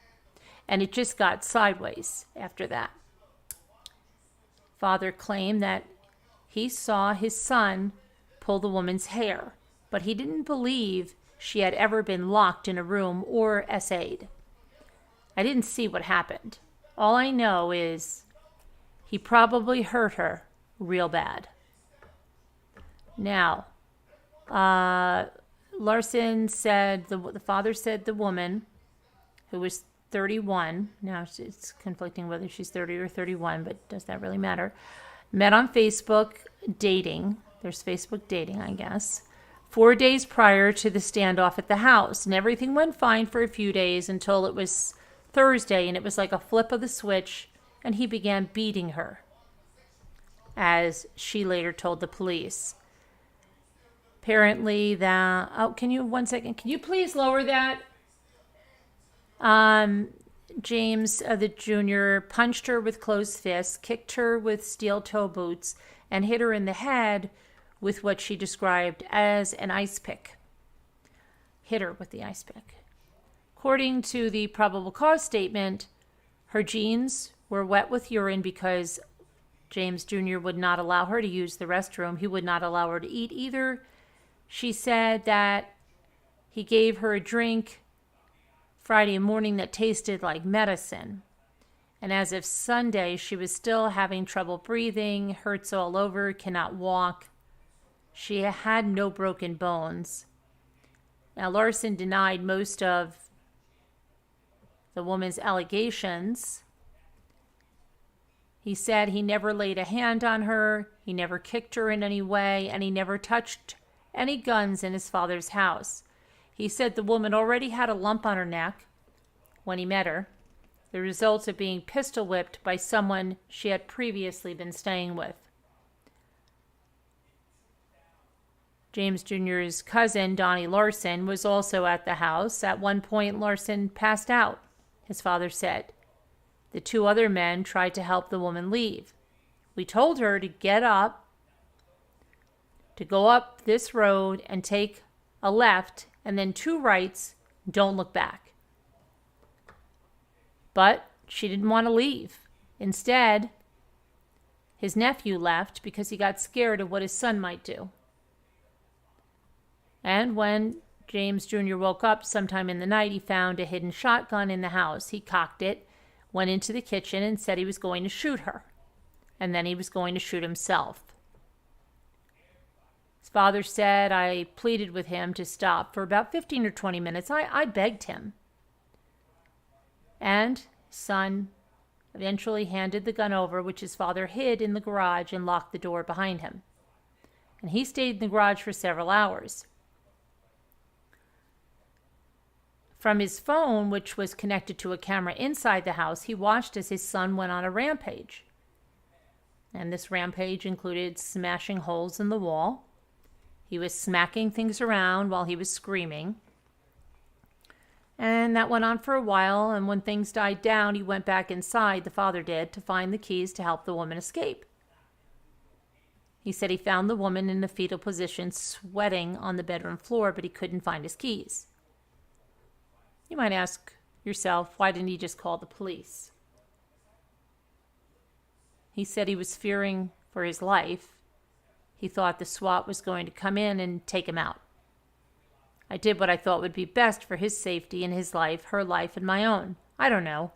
And it just got sideways after that. Father claimed that he saw his son pull the woman's hair, but he didn't believe she had ever been locked in a room or essayed. I didn't see what happened. All I know is he probably hurt her real bad. Now, Larson said, the father said the woman, who was 31, now it's conflicting whether she's 30 or 31, but does that really matter, met on Facebook dating. There's Facebook dating, I guess. 4 days prior to the standoff at the house. And everything went fine for a few days until it was Thursday, and it was like a flip of the switch, and he began beating her, as she later told the police. Apparently can you please lower that? James the Jr. punched her with closed fists, kicked her with steel toe boots, and hit her in the head with what she described as an ice pick. Hit her with the ice pick. According to the probable cause statement, her jeans were wet with urine because James Jr. would not allow her to use the restroom. He would not allow her to eat either. She said that he gave her a drink Friday morning that tasted like medicine. And as of Sunday, she was still having trouble breathing, hurts all over, cannot walk. She had no broken bones. Now, Larson denied most of the woman's allegations. He said he never laid a hand on her, he never kicked her in any way, and he never touched any guns in his father's house. He said the woman already had a lump on her neck when he met her, the result of being pistol whipped by someone she had previously been staying with. James Jr.'s cousin, Donnie Larson, was also at the house. At one point, Larson passed out, his father said. The two other men tried to help the woman leave. "We told her to get up, to go up this road and take a left and then 2 rights, don't look back." But she didn't want to leave. Instead, his nephew left because he got scared of what his son might do. And when James Jr. woke up sometime in the night, he found a hidden shotgun in the house. He cocked it, went into the kitchen, and said he was going to shoot her. And then he was going to shoot himself. His father said, "I pleaded with him to stop for about 15 or 20 minutes. I begged him." And his son eventually handed the gun over, which his father hid in the garage and locked the door behind him. And he stayed in the garage for several hours. From his phone, which was connected to a camera inside the house, he watched as his son went on a rampage. And this rampage included smashing holes in the wall. He was smacking things around while he was screaming. And that went on for a while, and when things died down, he went back inside, the father did, to find the keys to help the woman escape. He said he found the woman in a fetal position, sweating on the bedroom floor, but he couldn't find his keys. You might ask yourself, why didn't he just call the police? He said he was fearing for his life. He thought the SWAT was going to come in and take him out. I did what I thought would be best for his safety and his life, her life, and my own. I don't know.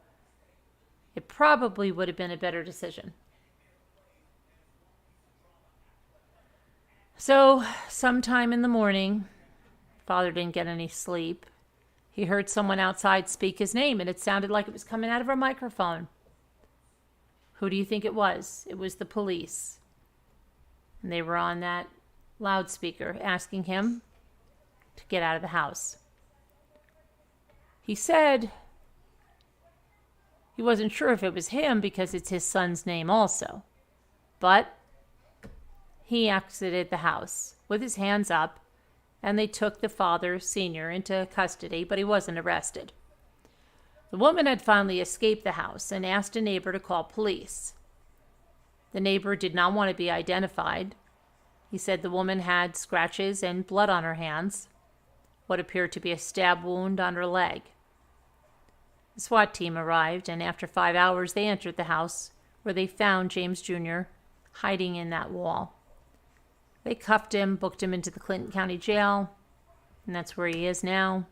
It probably would have been a better decision. So, sometime in the morning, father didn't get any sleep. He heard someone outside speak his name, and it sounded like it was coming out of a microphone. Who do you think it was? It was the police. And they were on that loudspeaker asking him to get out of the house. He said he wasn't sure if it was him because it's his son's name also. But he exited the house with his hands up, and they took the father, senior, into custody, but he wasn't arrested. The woman had finally escaped the house and asked a neighbor to call police. The neighbor did not want to be identified. He said the woman had scratches and blood on her hands, what appeared to be a stab wound on her leg. The SWAT team arrived, and after 5 hours, they entered the house, where they found James Jr. hiding in that wall. They cuffed him, booked him into the Clinton County Jail, and that's where he is now.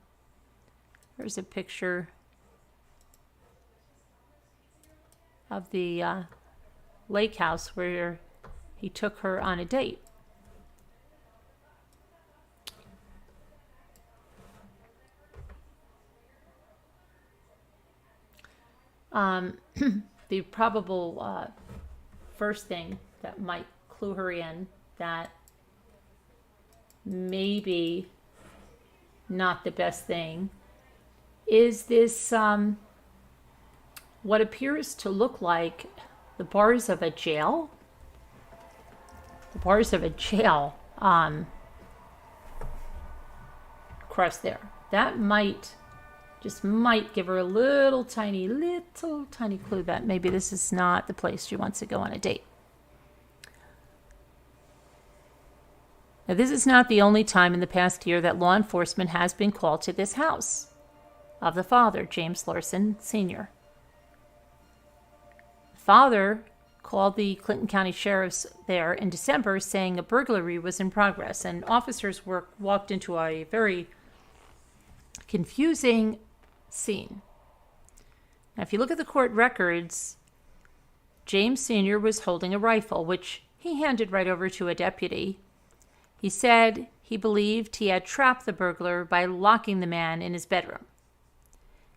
There's a picture of the lake house where he took her on a date. The probable first thing that might clue her in that maybe not the best thing is this what appears to look like the bars of a jail. The bars of a jail across there. That might give her a little tiny clue that maybe this is not the place she wants to go on a date. Now, this is not the only time in the past year that law enforcement has been called to this house of the father, James Larson Sr. The father called the Clinton County Sheriff's there in December saying a burglary was in progress, and officers walked into a very confusing scene. Now, if you look at the court records, James Sr. was holding a rifle, which he handed right over to a deputy. He said he believed he had trapped the burglar by locking the man in his bedroom.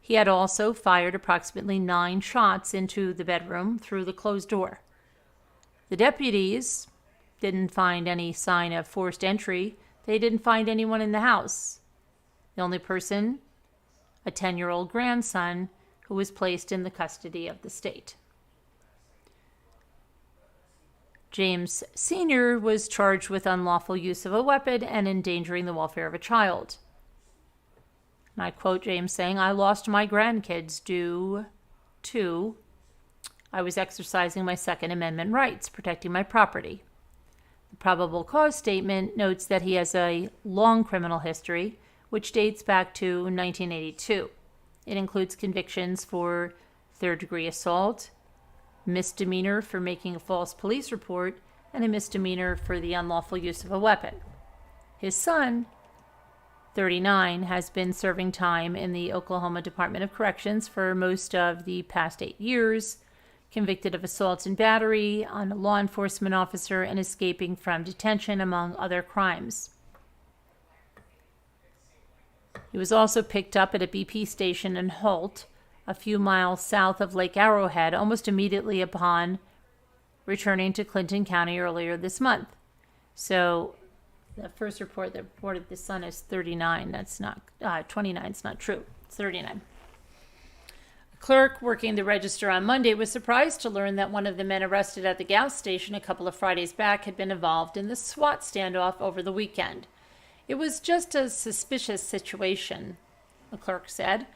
He had also fired approximately 9 shots into the bedroom through the closed door. The deputies didn't find any sign of forced entry. They didn't find anyone in the house. The only person, a 10-year-old grandson, who was placed in the custody of the state. James Sr. was charged with unlawful use of a weapon and endangering the welfare of a child. And I quote James saying, "I lost my grandkids due to I was exercising my Second Amendment rights, protecting my property." The probable cause statement notes that he has a long criminal history, which dates back to 1982. It includes convictions for third-degree assault, misdemeanor for making a false police report, and a misdemeanor for the unlawful use of a weapon. His son, 39, has been serving time in the Oklahoma Department of Corrections for most of the past 8 years, convicted of assault and battery on a law enforcement officer and escaping from detention, among other crimes. He was also picked up at a BP station in Holt, a few miles south of Lake Arrowhead, almost immediately upon returning to Clinton County earlier this month. So the first report that reported the son is 39. That's not 29. It's not true. It's 39. A clerk working the register on Monday was surprised to learn that one of the men arrested at the gas station a couple of Fridays back had been involved in the SWAT standoff over the weekend. It was just a suspicious situation, the clerk said.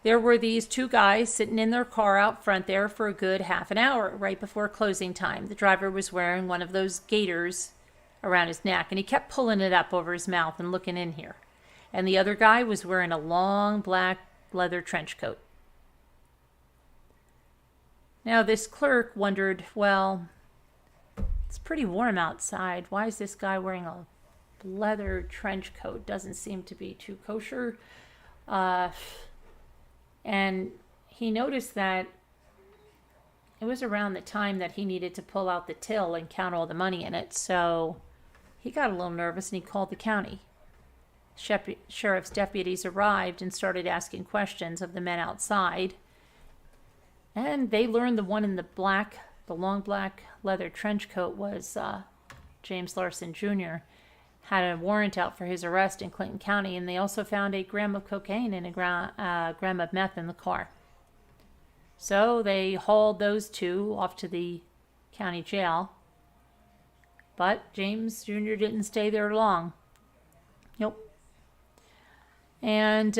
There were these 2 guys sitting in their car out front there for a good half an hour right before closing time. The driver was wearing one of those gaiters around his neck, and he kept pulling it up over his mouth and looking in here. And the other guy was wearing a long black leather trench coat. Now, this clerk wondered, well, it's pretty warm outside. Why is this guy wearing a leather trench coat? Doesn't seem to be too kosher. And he noticed that it was around the time that he needed to pull out the till and count all the money in it. So he got a little nervous and he called the county. Sheriff's deputies arrived and started asking questions of the men outside. And they learned the one in the long black leather trench coat was James Larson Jr. had a warrant out for his arrest in Clinton County, and they also found a gram of cocaine and a gram of meth in the car. So they hauled those 2 off to the county jail. But James Jr. didn't stay there long. Nope. And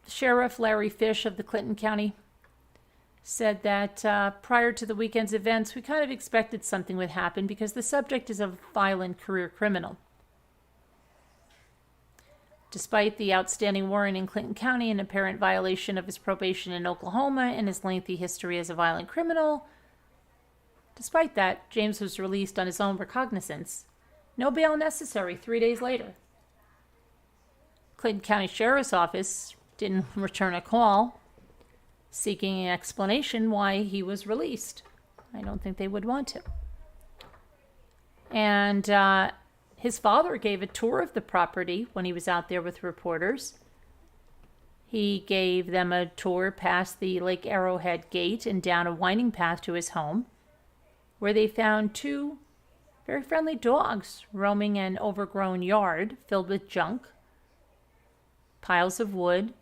Sheriff Larry Fish of the Clinton County said that prior to the weekend's events, we kind of expected something would happen because the subject is a violent career criminal. Despite the outstanding warrant in Clinton County, an apparent violation of his probation in Oklahoma, and his lengthy history as a violent criminal, despite that, James was released on his own recognizance. No bail necessary 3 days later. Clinton County Sheriff's Office didn't return a call seeking an explanation why he was released. I don't think they would want to. And his father gave a tour of the property when he was out there with reporters. He gave them a tour past the Lake Arrowhead gate and down a winding path to his home, where they found 2 very friendly dogs roaming an overgrown yard filled with junk, piles of wood,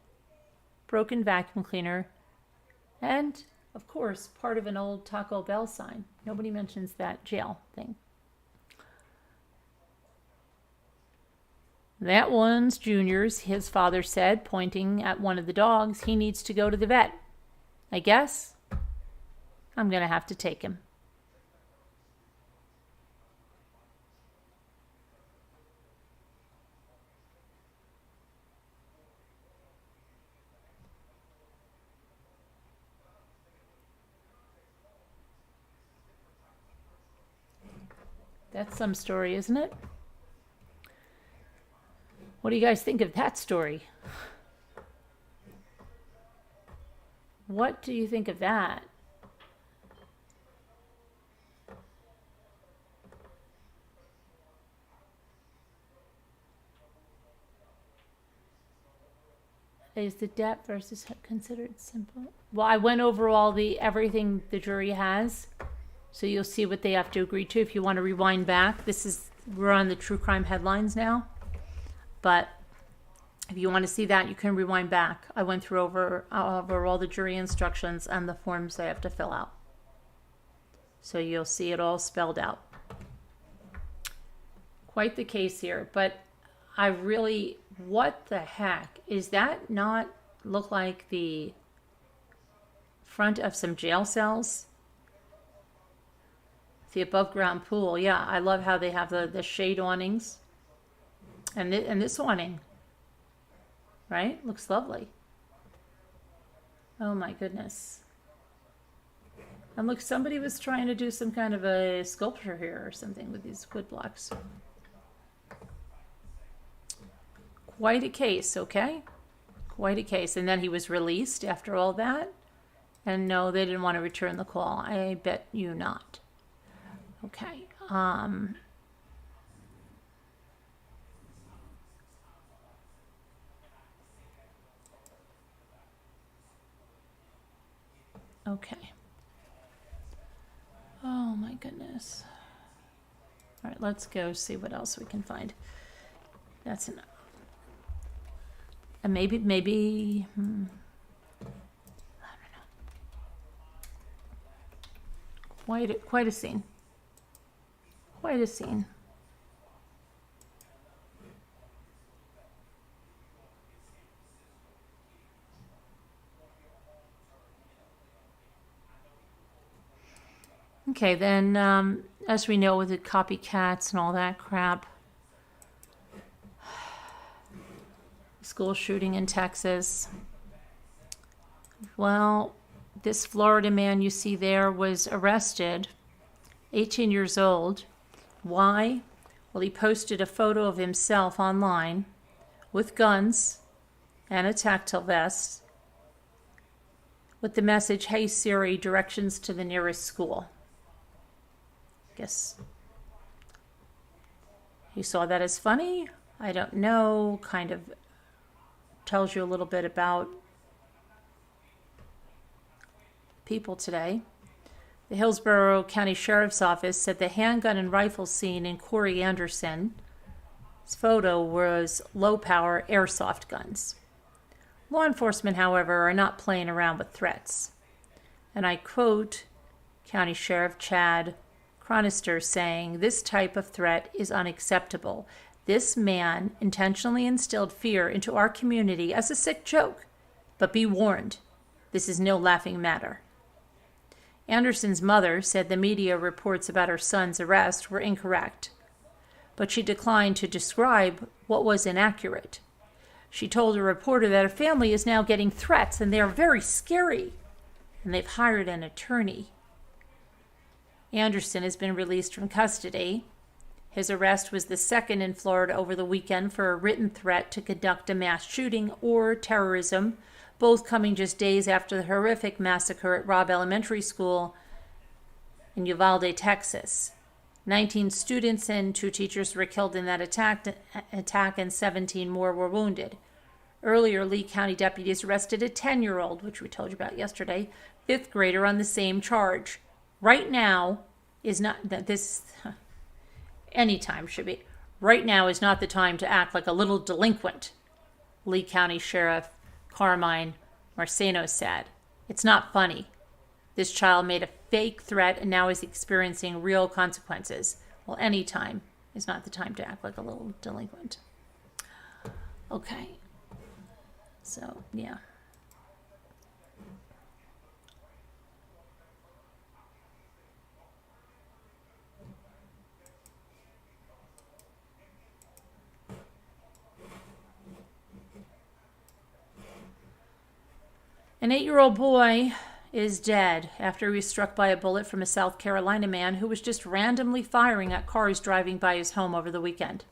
broken vacuum cleaner, and, of course, part of an old Taco Bell sign. Nobody mentions that jail thing. That one's Junior's, his father said, pointing at one of the dogs. He needs to go to the vet. I guess I'm going to have to take him. That's some story, isn't it? What do you guys think of that story? What do you think of that? Is the Depp versus considered simple? Well, I went over everything the jury has. So you'll see what they have to agree to if you want to rewind back. We're on the true crime headlines now. But if you want to see that, you can rewind back. I went through over all the jury instructions and the forms they have to fill out. So you'll see it all spelled out. Quite the case here. But what the heck? Is that not look like the front of some jail cells? The above ground pool. Yeah, I love how they have the shade awnings. And this awning. Right? Looks lovely. Oh my goodness. And look, somebody was trying to do some kind of a sculpture here or something with these wood blocks. Quite a case, okay? Quite a case. And then he was released after all that. And no, they didn't want to return the call. I bet you not. Okay. Okay. Oh my goodness. All right, let's go see what else we can find. That's enough. And maybe, I don't know. Quite a scene. Quite a scene. Okay, then, as we know with the copycats and all that crap, school shooting in Texas. Well, this Florida man you see there was arrested, 18 years old. Why? Well, he posted a photo of himself online with guns and a tactile vest with the message, "Hey Siri, directions to the nearest school." Guess he saw that as funny. I don't know. Kind of tells you a little bit about people today. The Hillsborough County Sheriff's Office said the handgun and rifle seen in Corey Anderson's photo was low-power airsoft guns. Law enforcement, however, are not playing around with threats. And I quote County Sheriff Chad Chronister saying, "This type of threat is unacceptable. This man intentionally instilled fear into our community as a sick joke. But be warned, this is no laughing matter. Anderson's mother said the media reports about her son's arrest were incorrect, but she declined to describe what was inaccurate. She told a reporter that her family is now getting threats and they are very scary, and they've hired an attorney. Anderson has been released from custody. His arrest was the second in Florida over the weekend for a written threat to conduct a mass shooting or terrorism, both coming just days after the horrific massacre at Robb Elementary School in Uvalde, Texas. 19 students and 2 teachers were killed in that attack and 17 more were wounded. Earlier, Lee County deputies arrested a 10-year-old, which we told you about yesterday, 5th grader on the same charge. Right now is not that this any time should be. Right now is not the time to act like a little delinquent, Lee County Sheriff Carmine Marceno said. It's not funny. This child made a fake threat and now is experiencing real consequences. Well, any time is not the time to act like a little delinquent. Okay. So, yeah. An 8-year-old boy is dead after he was struck by a bullet from a South Carolina man who was just randomly firing at cars driving by his home over the weekend.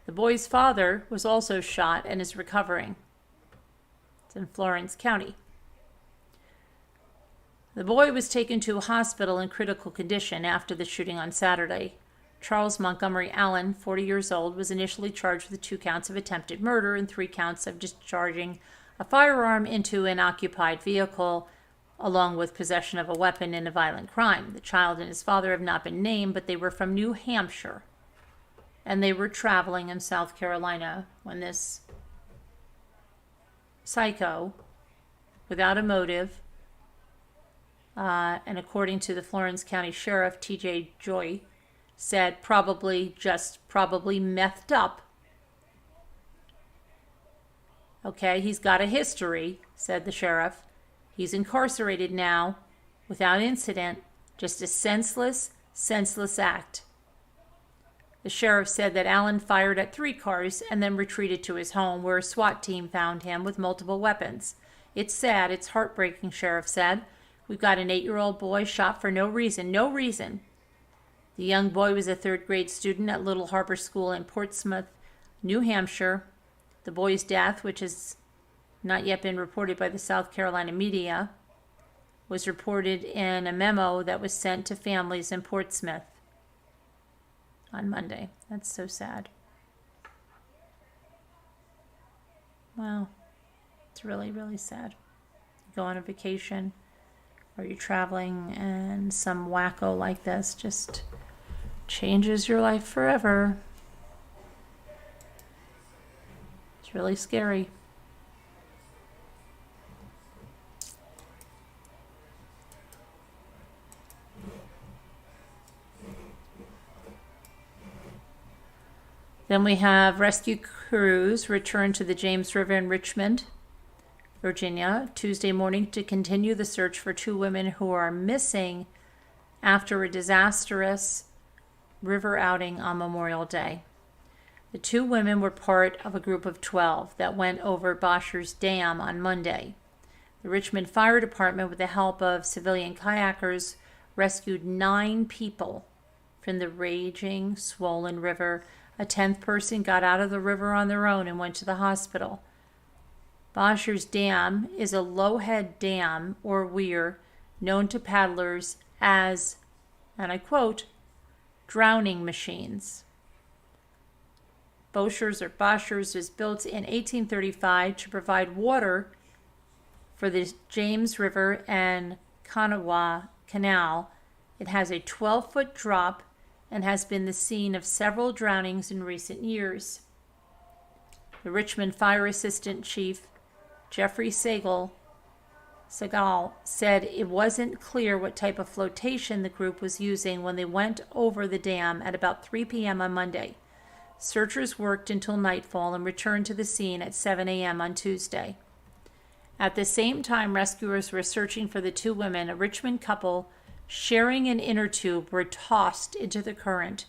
The boy's father was also shot and is recovering. It's in Florence County. The boy was taken to a hospital in critical condition after the shooting on Saturday. Charles Montgomery Allen, 40 years old, was initially charged with 2 counts of attempted murder and 3 counts of discharging a firearm into an occupied vehicle, along with possession of a weapon in a violent crime. The child and his father have not been named, but they were from New Hampshire, and they were traveling in South Carolina when this psycho, without a motive, and according to the Florence County Sheriff, T.J. Joy, said probably methed up. Okay, he's got a history, said the sheriff. He's incarcerated now, without incident, just a senseless act. The sheriff said that Allen fired at 3 cars and then retreated to his home, where a SWAT team found him with multiple weapons. It's sad, it's heartbreaking, sheriff said. We've got an 8-year-old boy shot for no reason. The young boy was a 3rd grade student at Little Harbor School in Portsmouth, New Hampshire. The boy's death, which has not yet been reported by the South Carolina media, was reported in a memo that was sent to families in Portsmouth on Monday. That's so sad. Wow. It's really, really sad. You go on a vacation or you're traveling and some wacko like this just changes your life forever. It's really scary. Then we have rescue crews return to the James River in Richmond, Virginia, Tuesday morning to continue the search for 2 women who are missing after a disastrous river outing on Memorial Day. The 2 women were part of a group of 12 that went over Bosher's Dam on Monday. The Richmond Fire Department, with the help of civilian kayakers, rescued 9 people from the raging, swollen river. A 10th person got out of the river on their own and went to the hospital. Bosher's Dam is a low-head dam, or weir, known to paddlers as, and I quote, drowning machines. Bosher's was built in 1835 to provide water for the James River and Kanawha Canal. It has a 12-foot drop and has been the scene of several drownings in recent years. The Richmond Fire Assistant Chief, Jeffrey Segal, said it wasn't clear what type of flotation the group was using when they went over the dam at about 3 p.m. on Monday. Searchers worked until nightfall and returned to the scene at 7 a.m. on Tuesday. At the same time, rescuers were searching for the two women. A Richmond couple sharing an inner tube were tossed into the current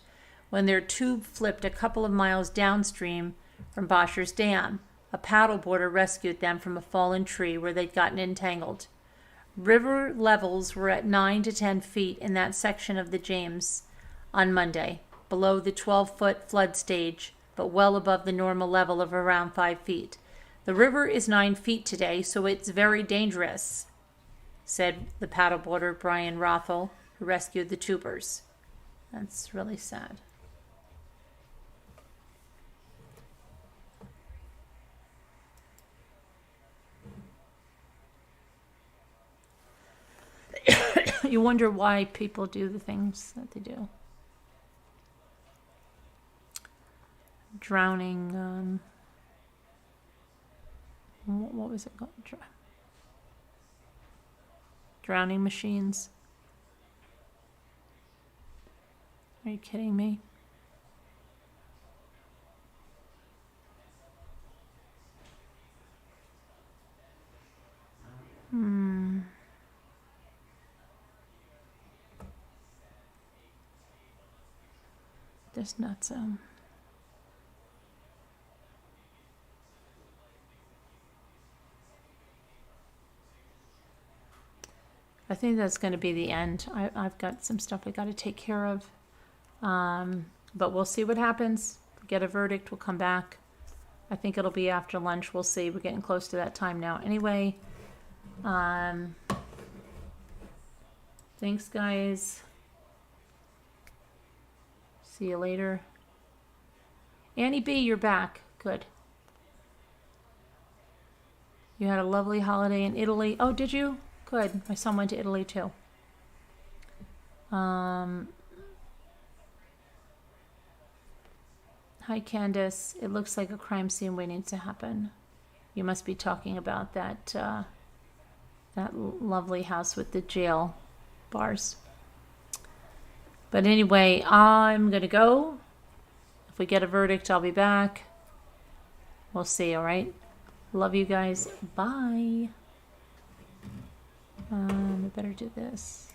when their tube flipped a couple of miles downstream from Bosher's Dam. A paddleboarder rescued them from a fallen tree where they'd gotten entangled. River levels were at 9 to 10 feet in that section of the James on Monday, below the 12-foot flood stage, but well above the normal level of around 5 feet. The river is 9 feet today, so it's very dangerous, said the paddleboarder Brian Rothel, who rescued the tubers. That's really sad. You wonder why people do the things that they do. Drowning, what was it called? Drowning machines. Are you kidding me? Just nuts. I think that's going to be the end. I've got some stuff I got to take care of. But we'll see what happens. Get a verdict. We'll come back. I think it'll be after lunch. We'll see. We're getting close to that time now. Anyway, thanks, guys. See you later. Annie B, you're back. Good. You had a lovely holiday in Italy. Oh, did you? Good. My son went to Italy too. Hi, Candace. It looks like a crime scene waiting to happen. You must be talking about that lovely house with the jail bars. But anyway, I'm going to go. If we get a verdict, I'll be back. We'll see, all right? Love you guys. Bye. I better do this.